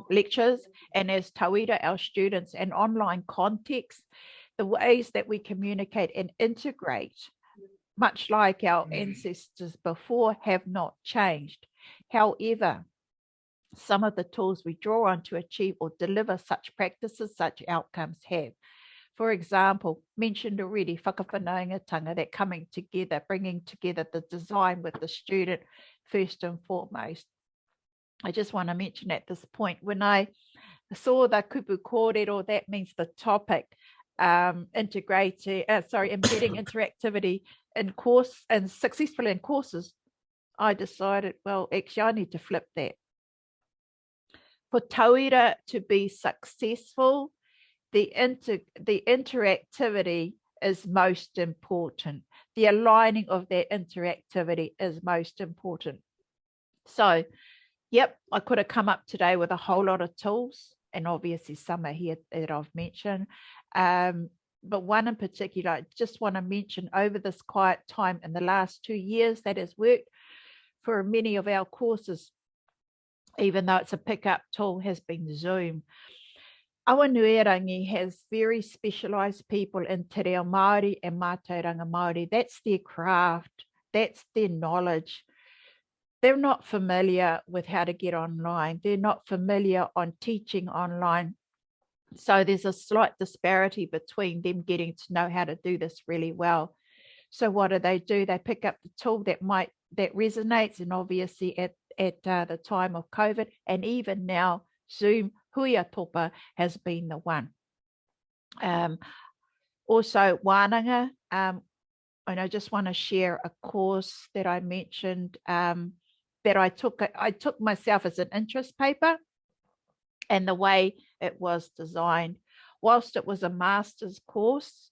lectures, and as tauira, our students, and online context, the ways that we communicate and integrate, much like our ancestors before, have not changed. However, some of the tools we draw on to achieve or deliver such practices, such outcomes have. For example, mentioned already, whakawhanaungatanga, that coming together, bringing together the design with the student first and foremost. I just want to mention at this point, when I saw the kupu kōrero, that means the topic, embedding interactivity in course and successfully in courses, I decided, well, actually, I need to flip that. For tauira to be successful, the interactivity is most important. The aligning of that interactivity is most important. So, yep, I could have come up today with a whole lot of tools, and obviously some are here that I've mentioned. But one in particular, I just want to mention over this quiet time in the last 2 years that has worked for many of our courses, even though it's a pickup tool, has been Zoom. Awanuirangi has very specialised people in Te Reo Māori and Mātauranga Māori. That's their craft, that's their knowledge. They're not familiar with how to get online. They're not familiar on teaching online. So there's a slight disparity between them getting to know how to do this really well. So what do? They pick up the tool that resonates, and obviously at the time of COVID, and even now, Zoom, Huia Topa has been the one. Also, Wānanga, and I just want to share a course that I mentioned that I took myself as an interest paper. and the way it was designed. Whilst it was a master's course,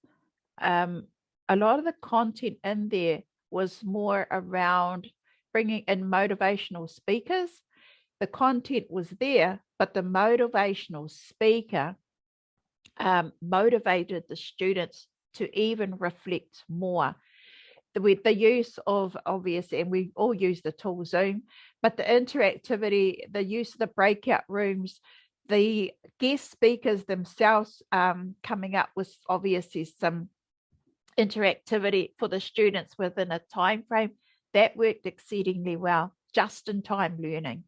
a lot of the content in there was more around bringing in motivational speakers. The content was there, but the motivational speaker motivated the students to even reflect more. The use of, obviously, and we all use the tool Zoom, but the interactivity, the use of the breakout rooms, the guest speakers themselves coming up with obviously some interactivity for the students within a time frame, that worked exceedingly well. Just in time learning.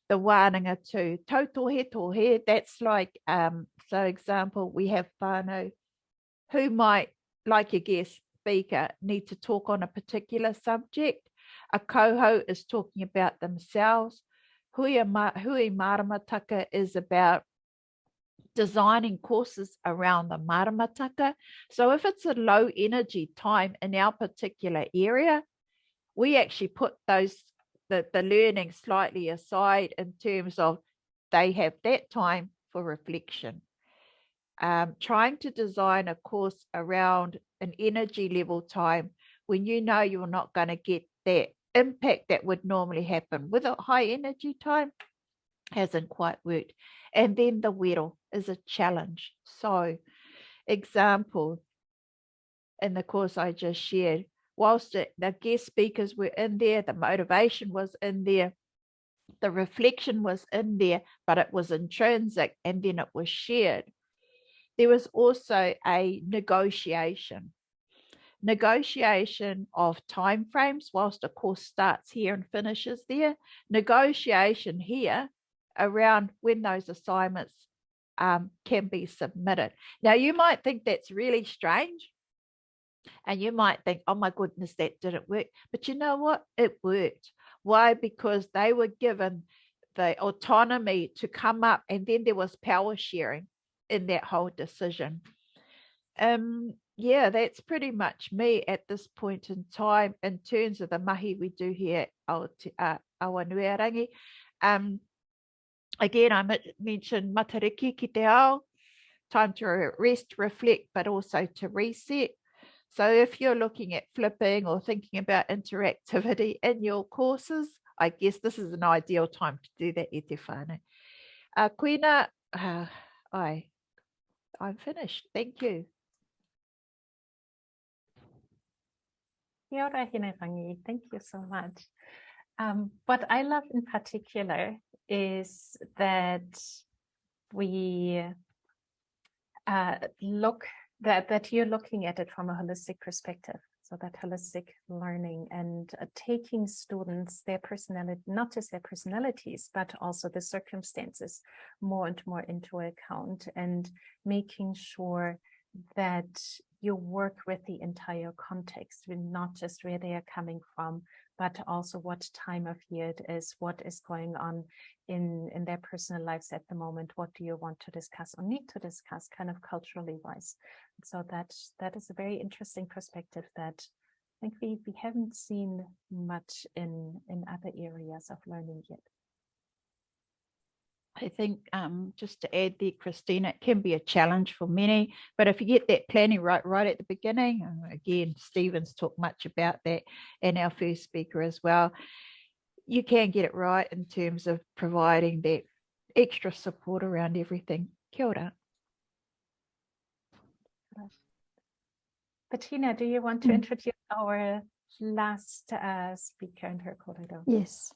The wānanga too, tautohe, that's like, so example, we have whānau who might, like your guest speaker, need to talk on a particular subject. A koho is talking about themselves. Hui maramataka is about designing courses around the maramataka. So if it's a low energy time in our particular area, we actually put the learning slightly aside in terms of they have that time for reflection. Trying to design a course around an energy level time when you know you're not going to get that impact that would normally happen with a high energy time hasn't quite worked. And then the wero is a challenge. So, example, in the course I just shared, whilst the guest speakers were in there, the motivation was in there, the reflection was in there, but it was intrinsic and then it was shared. There was also a negotiation of timeframes, whilst a course starts here and finishes there. Negotiation here around when those assignments can be submitted. Now, you might think that's really strange. And you might think, oh my goodness, that didn't work. But you know what? It worked. Why? Because they were given the autonomy to come up, and then there was power sharing in that whole decision. Yeah, that's pretty much me at this point in time in terms of the mahi we do here at Awanuirangi. Again, I mentioned matariki ki te ao, time to rest, reflect, but also to reset. So if you're looking at flipping or thinking about interactivity in your courses, I guess this is an ideal time to do that, e te whānau. Koina, I'm finished. Thank you. Kia ora, Hinerangi. Thank you so much. What I love in particular is that we that you're looking at it from a holistic perspective. So that holistic learning and taking students, their personality, not just their personalities, but also the circumstances more and more into account, and making sure that you work with the entire context, not just where they are coming from, but also what time of year it is, what is going on in their personal lives at the moment, what do you want to discuss or need to discuss kind of culturally wise. So that is a very interesting perspective that I think we haven't seen much in other areas of learning yet. I think just to add there, Christina, it can be a challenge for many, but if you get that planning right at the beginning, again, Stephen's talked much about that, and our first speaker as well, you can get it right in terms of providing that extra support around everything. Kia ora. Bettina, do you want to introduce our last speaker in her corridor? Yes.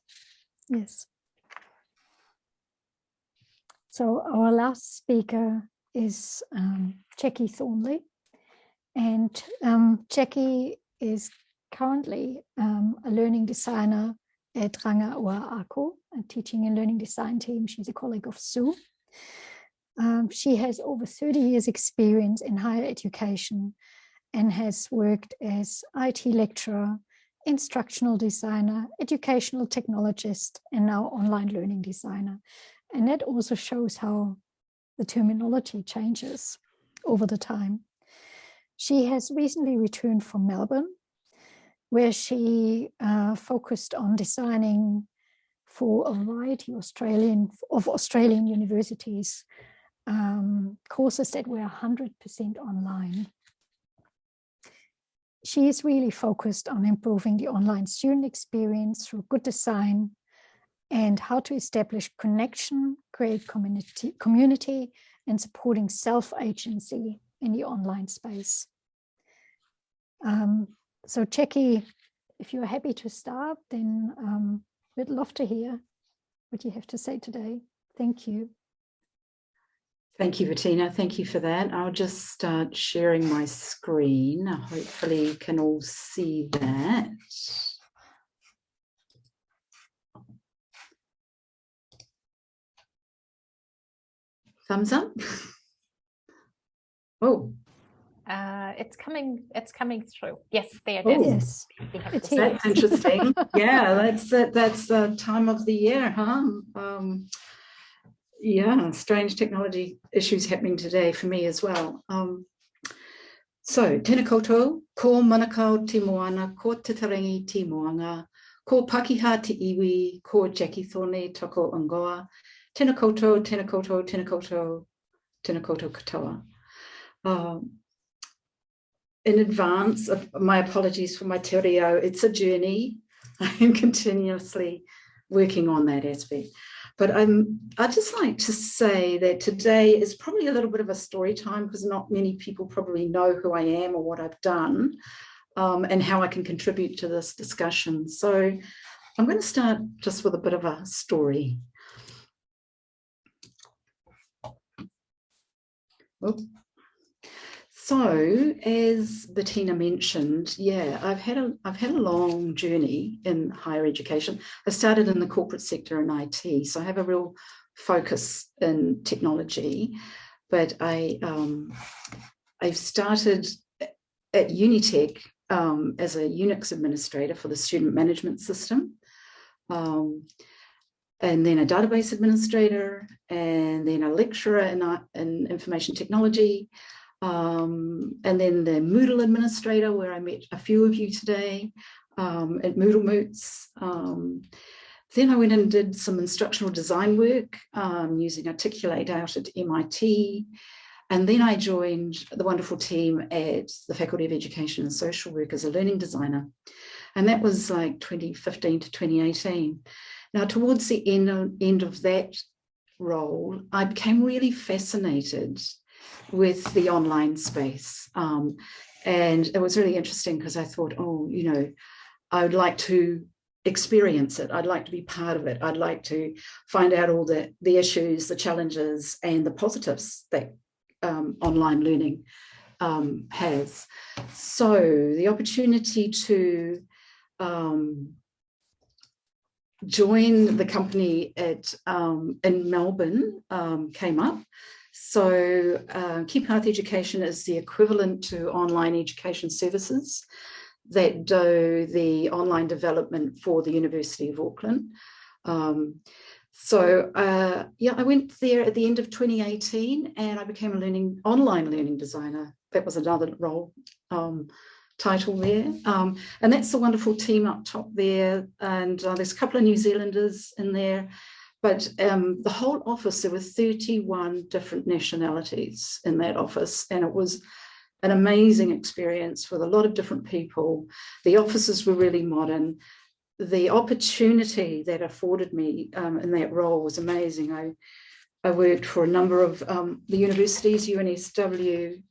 So our last speaker is Jackie Thornley, and Jackie is currently a learning designer at Rangaua Ako, a teaching and learning design team. She's a colleague of Sue. She has over 30 years experience in higher education and has worked as IT lecturer, instructional designer, educational technologist, and now online learning designer. And that also shows how the terminology changes over the time. She has recently returned from Melbourne, where she focused on designing for a variety of Australian universities, courses that were 100% online. She is really focused on improving the online student experience through good design and how to establish connection, create community, and supporting self-agency in the online space. So Jackie, if you're happy to start, then we'd love to hear what you have to say today. Thank you. Thank you, Bettina. Thank you for that. I'll just start sharing my screen. Hopefully you can all see that. Thumbs up. Oh. It's coming through. Yes, there it Oh, is. Yes, It's that's interesting. Yeah, that's the time of the year, huh? Yeah, strange technology issues happening today for me as well. So, tēnā koutou, ko Manukau te moana, ko te tarangi te moanga, ko Pakiha te iwi, ko Jackie Thorney toko Angoa, tēnā koutou, tēnā koutou, tēnā koutou, tēnā koutou katoa. In advance of my apologies for my te reo, it's a journey. I am continuously working on that aspect. But I'd just like to say that today is probably a little bit of a story time because not many people probably know who I am or what I've done and how I can contribute to this discussion. So I'm going to start just with a bit of a story. Oops. So, as Bettina mentioned, yeah, I've had a long journey in higher education. I started in the corporate sector in IT, so I have a real focus in technology. But I've started at Unitec as a Unix administrator for the student management system, and then a database administrator, and then a lecturer in information technology. And then the Moodle administrator, where I met a few of you today at Moodle Moots. Then I went and did some instructional design work using Articulate out at MIT. And then I joined the wonderful team at the Faculty of Education and Social Work as a learning designer. And that was like 2015 to 2018. Now, towards the end of that role, I became really fascinated with the online space. And it was really interesting because I thought, oh, you know, I would like to experience it. I'd like to be part of it. I'd like to find out all the issues, the challenges, and the positives that online learning has. So the opportunity to join the company in Melbourne came up. So Keypath Education is the equivalent to online education services that do the online development for the University of Auckland. Yeah, I went there at the end of 2018 and I became an online learning designer. That was another role title there. And that's the wonderful team up top there. And there's a couple of New Zealanders in there. But the whole office, there were 31 different nationalities in that office, and it was an amazing experience with a lot of different people. The offices were really modern. The opportunity that afforded me in that role was amazing. I worked for a number of the universities, UNSW,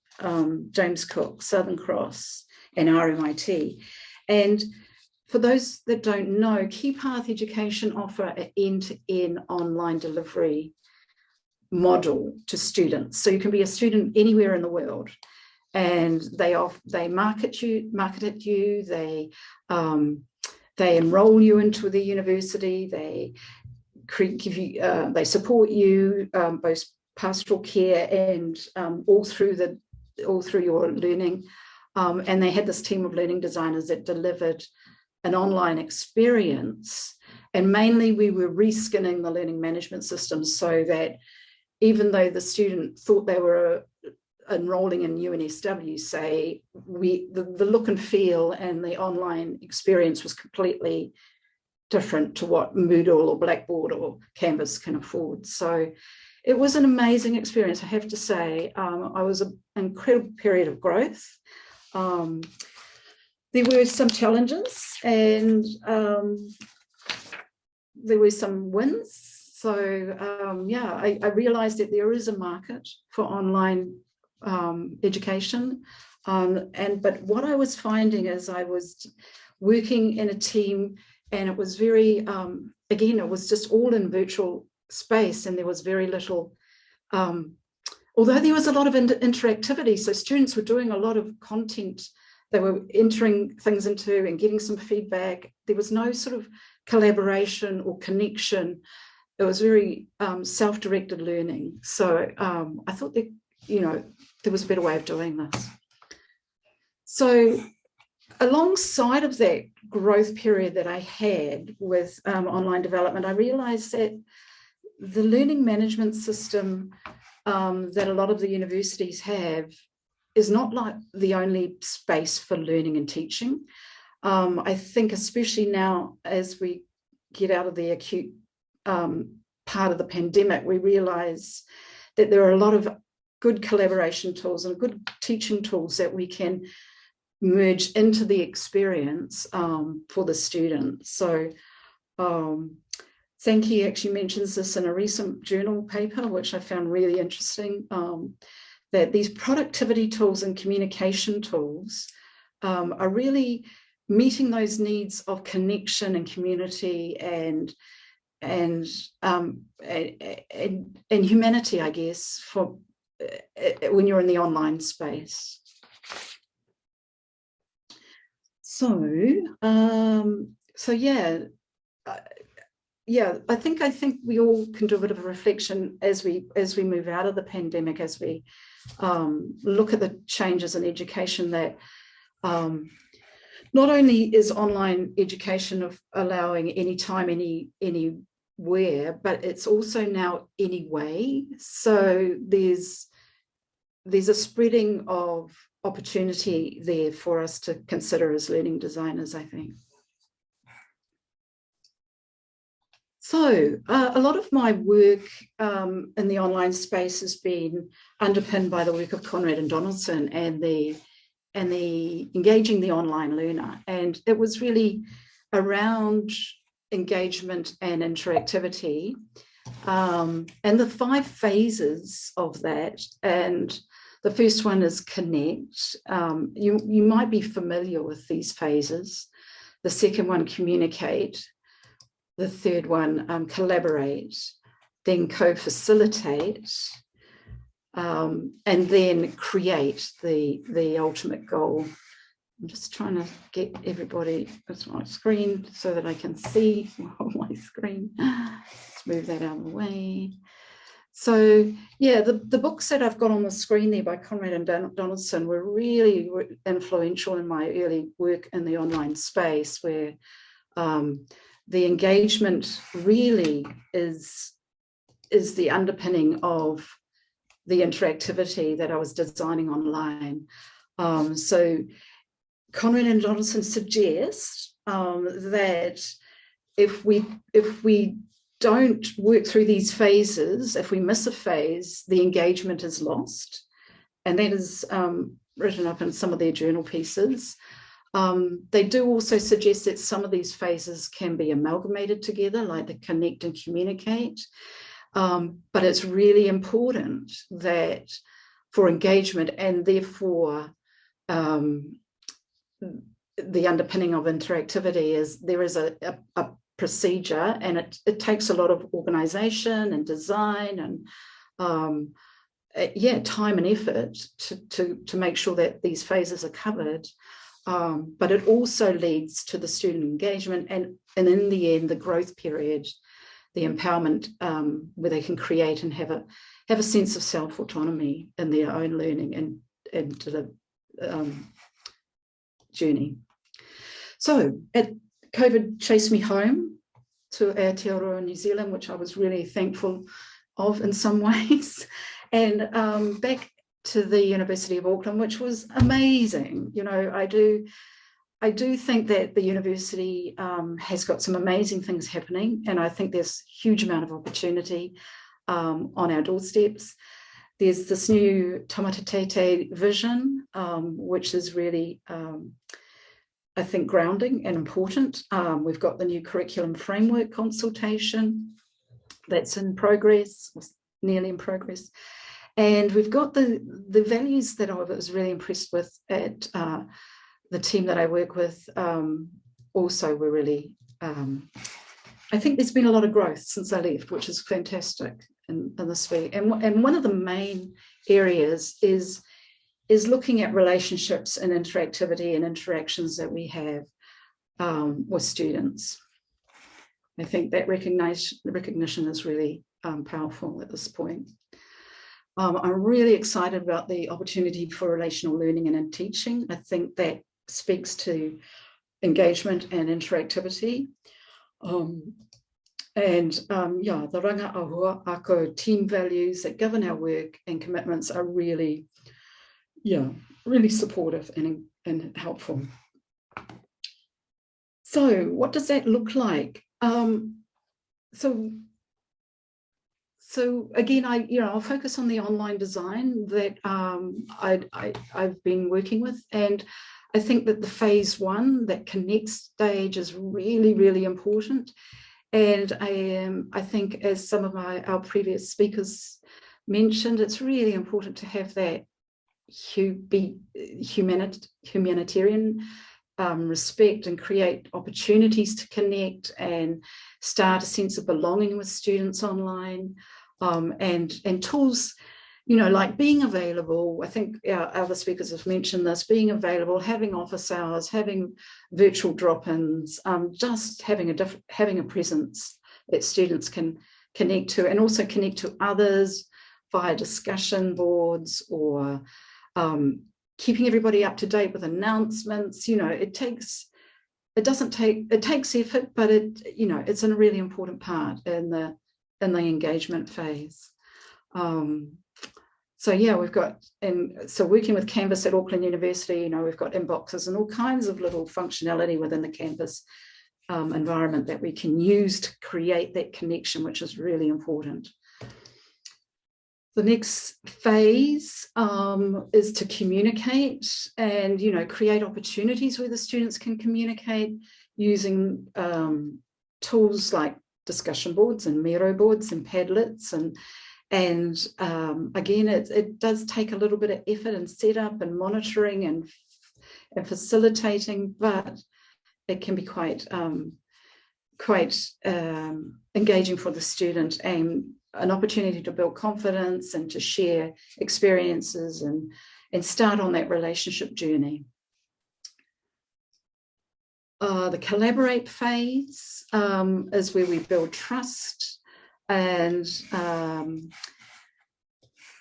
James Cook, Southern Cross, and RMIT. And for those that don't know, Keypath Education offer an end-to-end online delivery model to students. So you can be a student anywhere in the world, and they market at you. They enroll you into the university. They give you, they support you both pastoral care and all through your learning. And they had this team of learning designers that delivered an online experience, and mainly we were reskinning the learning management system so that even though the student thought they were enrolling in UNSW, say, the look and feel and the online experience was completely different to what Moodle or Blackboard or Canvas can afford. So it was an amazing experience, I have to say. I was an incredible period of growth. There were some challenges and there were some wins. So yeah, I realized that there is a market for online education. But what I was finding is I was working in a team, and it was very, again, it was just all in virtual space, and there was very little, although there was a lot of interactivity. So students were doing a lot of content. They were entering things into and getting some feedback. There was no sort of collaboration or connection. It was very self-directed learning. So I thought that, you know, there was a better way of doing this. So alongside of that growth period that I had with online development, I realized that the learning management system that a lot of the universities have is not like the only space for learning and teaching. I think especially now as we get out of the acute part of the pandemic, we realize that there are a lot of good collaboration tools and good teaching tools that we can merge into the experience for the students. So Sankey actually mentions this in a recent journal paper, which I found really interesting, that these productivity tools and communication tools are really meeting those needs of connection and community and humanity, I guess, for when you're in the online space. So yeah, I think we all can do a bit of a reflection as we move out of the pandemic, as we look at the changes in education, that not only is online education of allowing anytime, anywhere, but it's also now anyway. So there's a spreading of opportunity there for us to consider as learning designers, I think. So a lot of my work in the online space has been underpinned by the work of Conrad and Donaldson and the engaging the online learner. And it was really around engagement and interactivity, and the 5 phases of that. And the first one is connect. You might be familiar with these phases. The second one, communicate. The third one, collaborate. Then co-facilitate. And then create, the ultimate goal. I'm just trying to get everybody on my screen so that I can see my screen. Let's move that out of the way. So yeah, the books that I've got on the screen there by Conrad and Donaldson were really influential in my early work in the online space, where the engagement really is the underpinning of the interactivity that I was designing online. So Conrad and Donaldson suggest that if we don't work through these phases, if we miss a phase, the engagement is lost. And that is written up in some of their journal pieces. They do also suggest that some of these phases can be amalgamated together, like the connect and communicate. But it's really important that for engagement, and therefore the underpinning of interactivity, is there is a procedure, and it takes a lot of organization and design and time and effort to make sure that these phases are covered. But it also leads to the student engagement and in the end, the growth period, the empowerment, where they can create and have a sense of self-autonomy in their own learning and to the journey. So COVID chased me home to Aotearoa, New Zealand, which I was really thankful of in some ways, and back to the University of Auckland, which was amazing. You know, I do think that the university has got some amazing things happening, and I think there's a huge amount of opportunity on our doorsteps. There's this new Tangata Teite vision, which is really, I think, grounding and important. We've got the new curriculum framework consultation that's in progress, nearly in progress. And we've got the values that I was really impressed with at the team that I work with. Also were really, I think there's been a lot of growth since I left, which is fantastic in this week. And one of the main areas is looking at relationships and interactivity and interactions that we have with students. I think that recognition is really powerful at this point. I'm really excited about the opportunity for relational learning and in teaching. I think that speaks to engagement and interactivity. Yeah, the Ranga Ahua Ako team values that govern our work and commitments are really, really supportive and helpful. So what does that look like? So again, I'll focus on the online design that I've been working with, and I think that the phase one, that connect stage, is really, really important. And I think, as some of our previous speakers mentioned, it's really important to have that humanitarian respect and create opportunities to connect and start a sense of belonging with students online, and tools, like being available. I think our other speakers have mentioned this, being available, having office hours, having virtual drop-ins, just having a presence that students can connect to, and also connect to others via discussion boards, or keeping everybody up to date with announcements. It takes effort, but it's a really important part in the engagement phase. So yeah, we've got, so working with Canvas at Auckland University, we've got inboxes and all kinds of little functionality within the campus environment that we can use to create that connection, which is really important. The next phase is to communicate and, create opportunities where the students can communicate using tools like discussion boards and Miro boards and Padlets, and again, it does take a little bit of effort and setup and monitoring and facilitating, but it can be quite engaging for the student, and an opportunity to build confidence and to share experiences and start on that relationship journey. The collaborate phase is where we build trust, and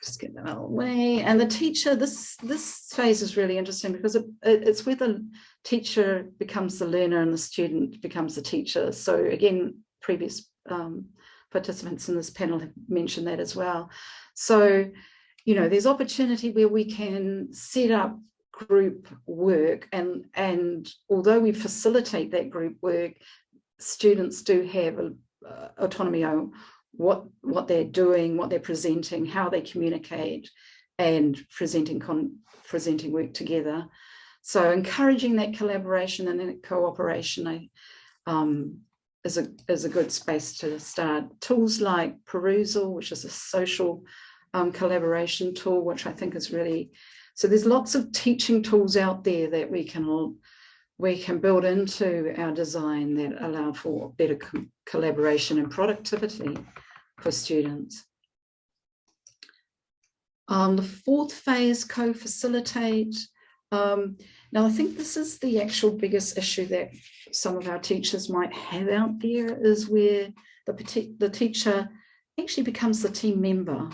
just get that out of the way. And the teacher, this phase is really interesting because it's where the teacher becomes the learner and the student becomes the teacher. So again, previous participants in this panel have mentioned that as well. So, there's opportunity where we can set up group work, and although we facilitate that group work, students do have autonomy on what they're doing, what they're presenting, how they communicate, and presenting work together. So encouraging that collaboration and that cooperation is a good space to start. Tools like Perusal, which is a social collaboration tool, which I think is really, so there's lots of teaching tools out there that we can build into our design that allow for better collaboration and productivity for students. The fourth phase, co-facilitate. Now, I think this is the actual biggest issue that some of our teachers might have out there, is where the teacher actually becomes the team member.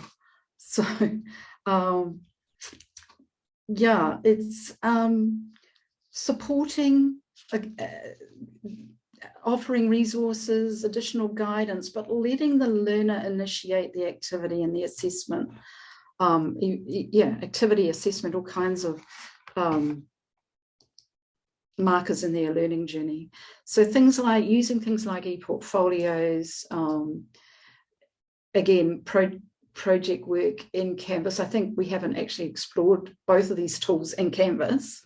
So, yeah, it's supporting, offering resources, additional guidance, but letting the learner initiate the activity and the assessment. Activity assessment, all kinds of markers in their learning journey. So things like using things like e-portfolios, again, project work in Canvas. I think we haven't actually explored both of these tools in Canvas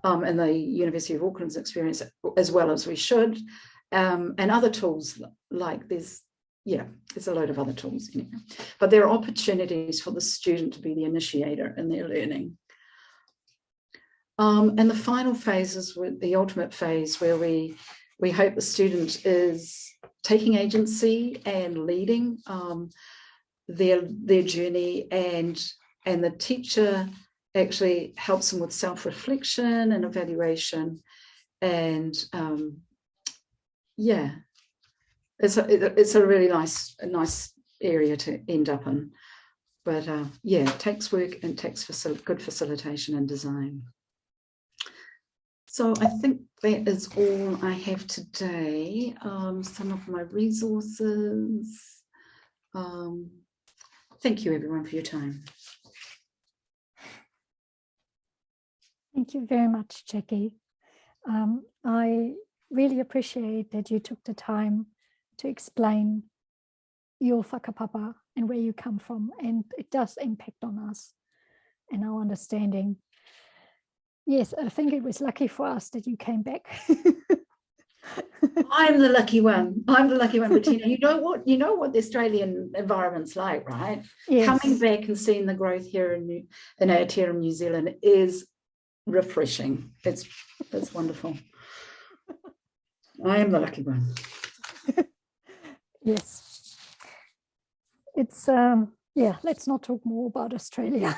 in the University of Auckland's experience as well as we should. And other tools like there's a load of other tools anyway. But there are opportunities for the student to be the initiator in their learning. And the final phase is the ultimate phase where we hope the student is taking agency and leading their journey, and the teacher actually helps them with self-reflection and evaluation. And it's a really nice area to end up in. But it takes work and takes good facilitation and design. So I think that is all I have today. Some of my resources. Thank you everyone for your time. Thank you very much, Jackie. I really appreciate that you took the time to explain your whakapapa and where you come from, and it does impact on us and our understanding. Yes, I think it was lucky for us that you came back. I'm the lucky one. Bettina. You know what the Australian environment's like, right? Yes. Coming back and seeing the growth here in Aotearoa, New Zealand is refreshing. It's wonderful. I am the lucky one. Yes. It's let's not talk more about Australia,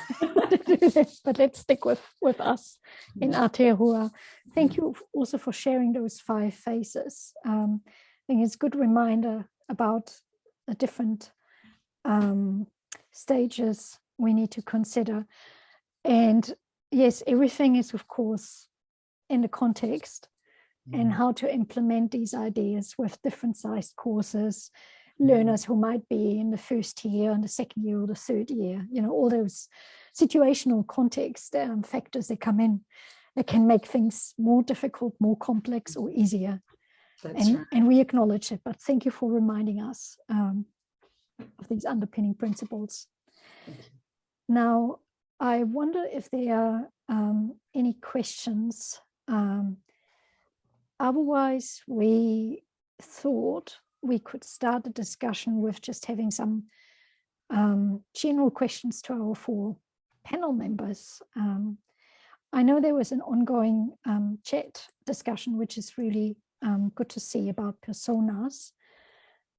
but let's stick with us in Aotearoa. Thank you also for sharing those 5 phases. I think it's a good reminder about the different stages we need to consider. And yes, everything is, of course, in the context and how to implement these ideas with different sized courses, learners who might be in the first year and the second year or the third year, all those situational context factors that come in that can make things more difficult, more complex, or easier. And we acknowledge it, but thank you for reminding us of these underpinning principles. Now, I wonder if there are any questions. Otherwise, we thought we could start the discussion with just having some general questions to our 4 panel members. I know there was an ongoing chat discussion, which is really good to see, about personas.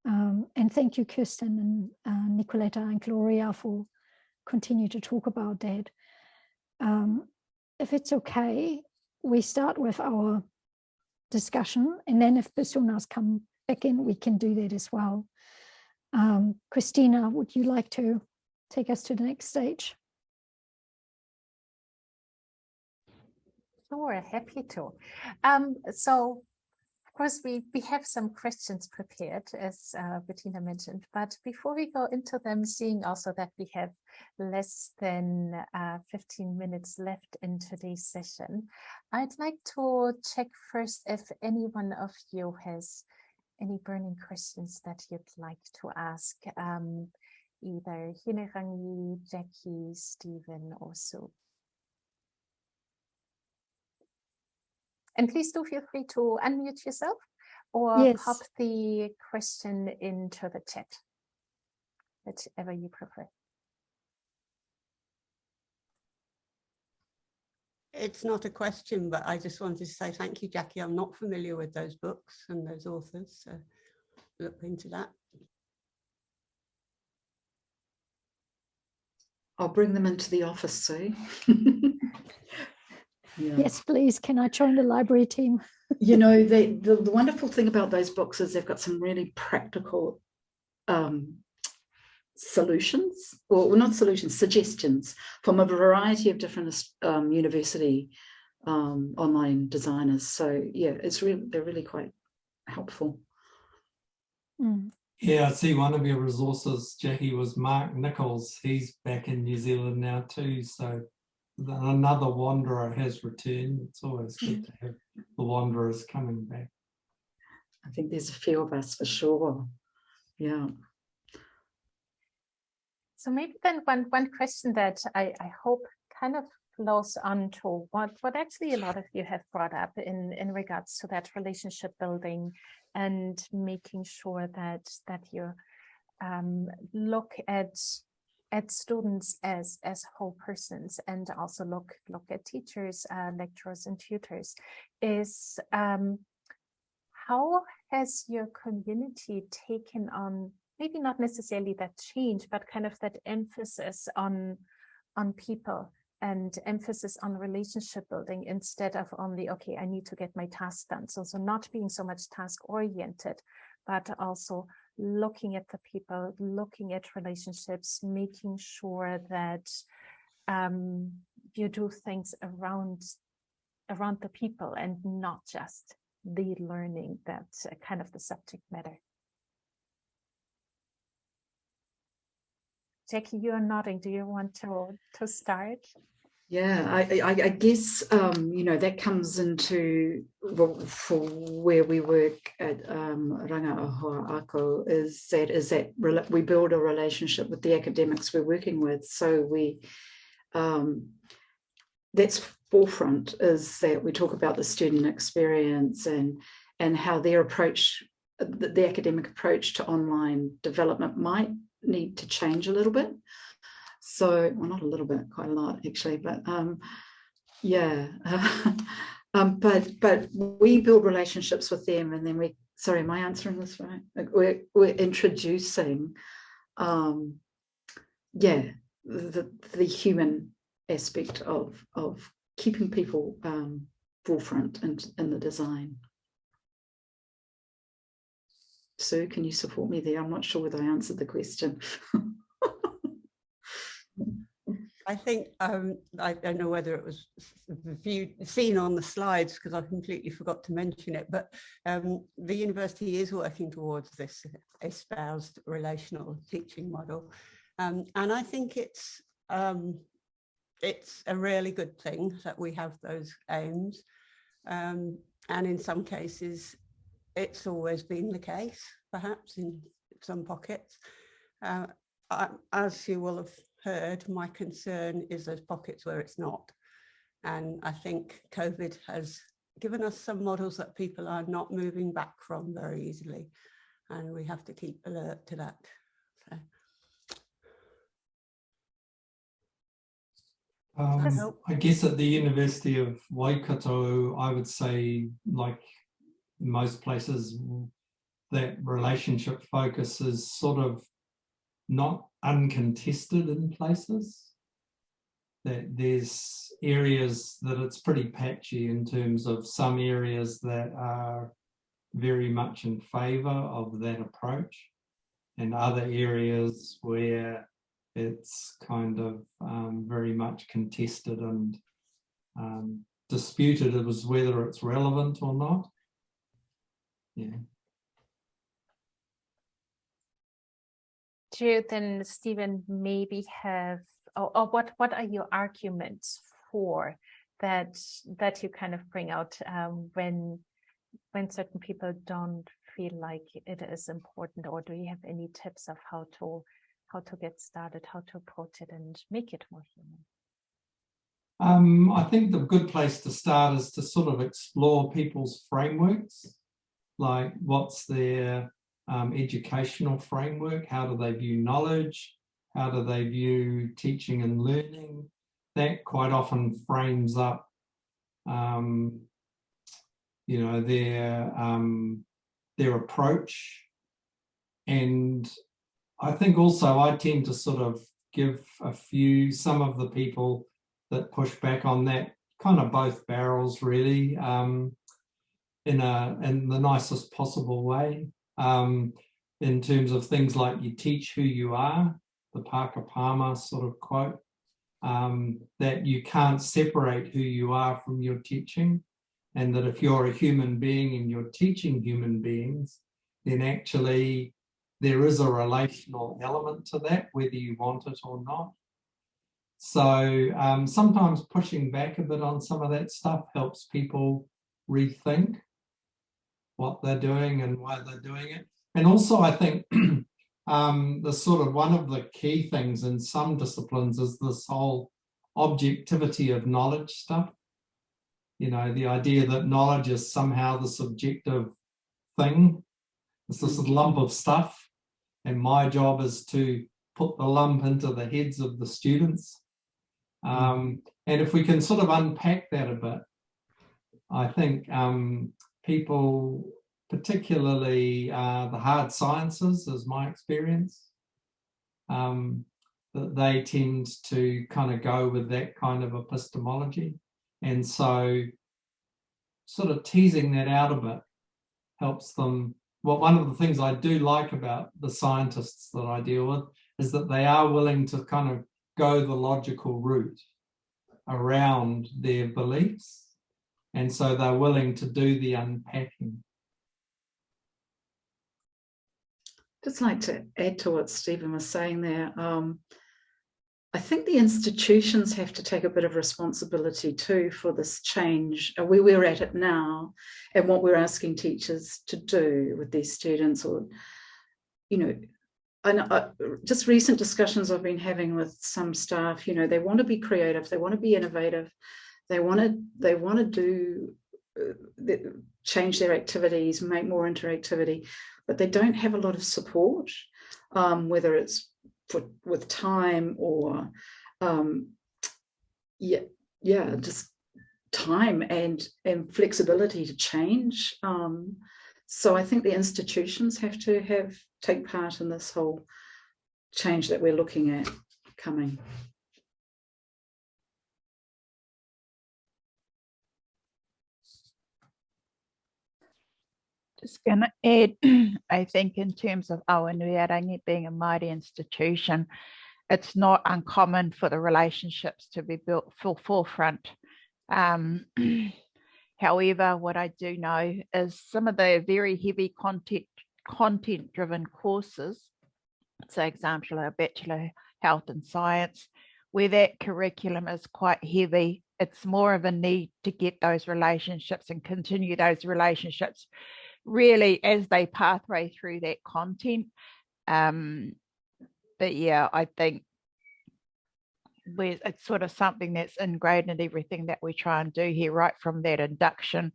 And thank you, Kirsten and Nicoletta and Gloria, for continue to talk about that. If it's okay, we start with our discussion, and then if personas come back in, we can do that as well. Christina, would you like to take us to the next stage? Sure, happy to. So, of course, we have some questions prepared, as Bettina mentioned, but before we go into them, seeing also that we have less than 15 minutes left in today's session, I'd like to check first if any one of you has any burning questions that you'd like to ask, either Hinerangi, Jackie, Stephen, or Sue. And please do feel free to unmute yourself or pop the question into the chat, whichever you prefer. It's not a question, but I just wanted to say thank you, Jackie. I'm not familiar with those books and those authors, so look into that. I'll bring them into the office, Sue. Yeah. Yes, please. Can I join the library team? The wonderful thing about those books is they've got some really practical solutions, or not solutions, suggestions from a variety of different university online designers. So yeah, they're really quite helpful. Yeah, I see one of your resources, Jackie, was Mark Nichols. He's back in New Zealand now too, so another wanderer has returned. It's always good to have the wanderers coming back. I think there's a few of us for sure. Yeah. So maybe then one question that I hope kind of flows on to what actually a lot of you have brought up in regards to that relationship building and making sure that you look at students as whole persons, and also look at teachers, lecturers and tutors, is how has your community taken on, maybe not necessarily that change, but kind of that emphasis on people and emphasis on relationship building instead of only, okay, I need to get my task done. So not being so much task oriented, but also looking at the people, looking at relationships, making sure that you do things around the people and not just the learning, that's kind of the subject matter. Jackie, you're nodding. Do you want to start? Yeah, I guess, that comes into, for where we work at Rangaʻahua Ako, is that we build a relationship with the academics we're working with. So that's forefront, is that we talk about the student experience and how their approach, the academic approach to online development might need to change a little bit. So, well, not a little bit, quite a lot actually, but yeah. But we build relationships with them, and then sorry, am I answering this right? We're introducing, the human aspect of keeping people forefront in the design. Sue, can you support me there? I'm not sure whether I answered the question. I think I don't know whether it was seen on the slides, because I completely forgot to mention it, but the university is working towards this espoused relational teaching model, and I think it's a really good thing that we have those aims, and in some cases it's always been the case, perhaps in some pockets. As you will have heard, my concern is those pockets where it's not. And I think COVID has given us some models that people are not moving back from very easily. And we have to keep alert to that. So. I guess at the University of Waikato, I would say, like most places, that relationship focus is sort of not uncontested in places. That there's areas that it's pretty patchy in terms of some areas that are very much in favour of that approach, and other areas where it's kind of very much contested and disputed as whether it's relevant or not. Yeah. Do you then, Stephen, maybe have, or what are your arguments for that you kind of bring out when certain people don't feel like it is important? Or do you have any tips of how to get started, how to approach it and make it more human? I think the good place to start is to sort of explore people's frameworks, like what's their educational framework, how do they view knowledge, how do they view teaching and learning. That quite often frames up their approach. And I think also I tend to sort of give some of the people that push back on that kind of both barrels, really, in the nicest possible way, in terms of things like you teach who you are, the Parker Palmer sort of quote, that you can't separate who you are from your teaching, and that if you're a human being and you're teaching human beings, then actually there is a relational element to that, whether you want it or not. So sometimes pushing back a bit on some of that stuff helps people rethink what they're doing and why they're doing it. And also, I think the sort of one of the key things in some disciplines is this whole objectivity of knowledge stuff. You know, the idea that knowledge is somehow the subjective thing. It's this lump of stuff, and my job is to put the lump into the heads of the students. And if we can sort of unpack that a bit, I think people, particularly the hard sciences, is my experience, that they tend to kind of go with that kind of epistemology. And so sort of teasing that out a bit helps them. Well, one of the things I do like about the scientists that I deal with is that they are willing to kind of go the logical route around their beliefs. And so they're willing to do the unpacking. Just like to add to what Stephen was saying there. I think the institutions have to take a bit of responsibility too for this change, where we're at it now, and what we're asking teachers to do with these students. Or, you know, just recent discussions I've been having with some staff, you know, they want to be creative, they want to be innovative, they want to do change their activities, make more interactivity, but they don't have a lot of support, whether it's with time or just time and flexibility to change. So I think the institutions have to take part in this whole change that we're looking at coming. Just going to add, I think in terms of Awanuiarangi being a Māori institution, it's not uncommon for the relationships to be built full forefront. However, what I do know is some of the very heavy content-driven courses, so example, a Bachelor Health and Science, where that curriculum is quite heavy, it's more of a need to get those relationships and continue those relationships really as they pathway through that content. But yeah, I think it's sort of something that's ingrained in everything that we try and do here, right from that induction,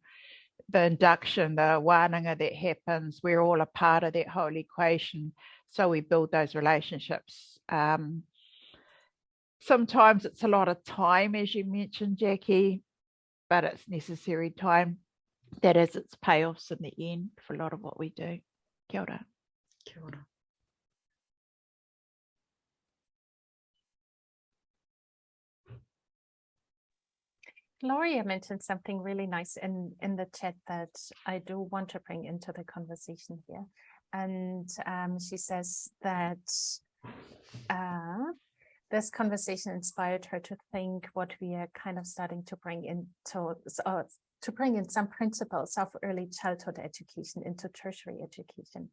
the wānanga that happens. We're all a part of that whole equation. So we build those relationships. Sometimes it's a lot of time, as you mentioned, Jackie, but it's necessary time that has its payoffs in the end for a lot of what we do. Kia ora. Kia ora. Gloria mentioned something really nice in the chat that I do want to bring into the conversation here. And she says that this conversation inspired her to think what we are kind of starting to bring into, to bring in some principles of early childhood education into tertiary education.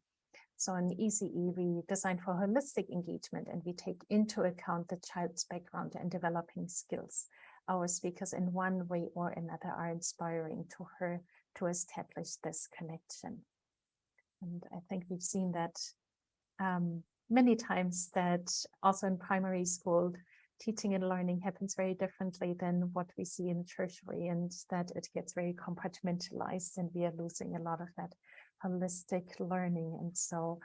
So in ECE, we design for holistic engagement, and we take into account the child's background and developing skills. Our speakers in one way or another are inspiring to her to establish this connection. And I think we've seen that many times, that also in primary school, teaching and learning happens very differently than what we see in tertiary, and that it gets very compartmentalized, and we are losing a lot of that holistic learning. And so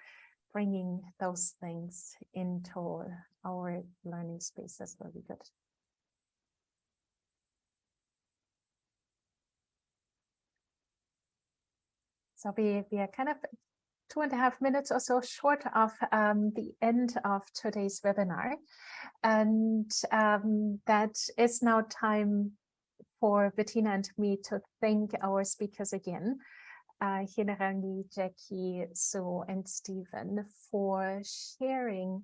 bringing those things into our learning spaces will be good. So we are kind of 2.5 minutes or so short of the end of today's webinar. And that is now time for Bettina and me to thank our speakers again, Hinerangi, Jackie, Sue, and Stephen, for sharing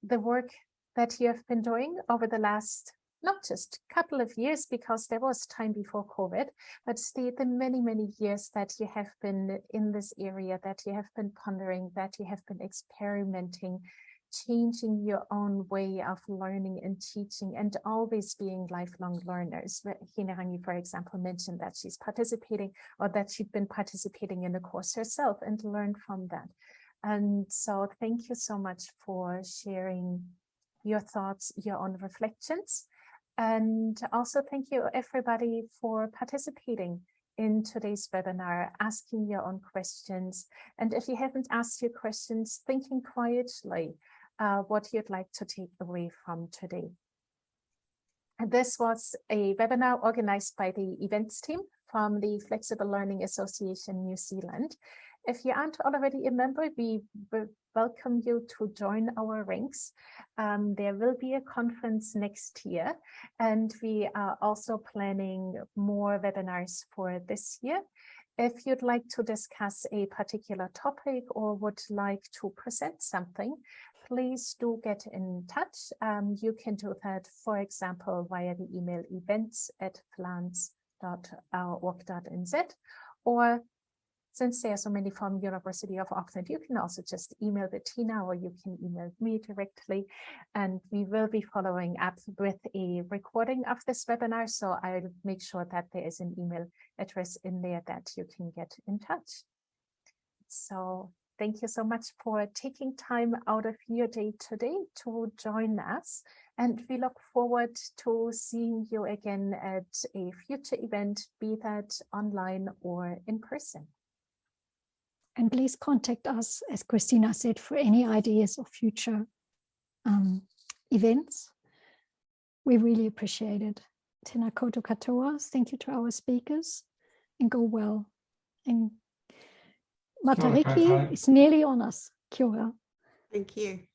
the work that you have been doing over the last not just a couple of years, because there was time before COVID, but the many, many years that you have been in this area, that you have been pondering, that you have been experimenting changing your own way of learning and teaching, and always being lifelong learners. Hinerangi, for example, mentioned that she's participating, or that she'd been participating in the course herself and learned from that. And so thank you so much for sharing your thoughts, your own reflections. And also thank you everybody for participating in today's webinar, asking your own questions. And if you haven't asked your questions, thinking quietly what you'd like to take away from today. And this was a webinar organized by the events team from the Flexible Learning Association New Zealand. If you aren't already a member, we welcome you to join our ranks. There will be a conference next year, and we are also planning more webinars for this year. If you'd like to discuss a particular topic or would like to present something, please do get in touch. You can do that, for example, via the email events@flans.org.nz, or since there are so many from University of Auckland, you can also just email Bettina, or you can email me directly, and we will be following up with a recording of this webinar. So I'll make sure that there is an email address in there that you can get in touch. So thank you so much for taking time out of your day today to join us. And we look forward to seeing you again at a future event, be that online or in person. And please contact us, as Christina said, for any ideas of future events. We really appreciate it. Tēnā koutou katoa. Thank you to our speakers, and go well. And Matariki is nearly on us. Kia ora. Thank you.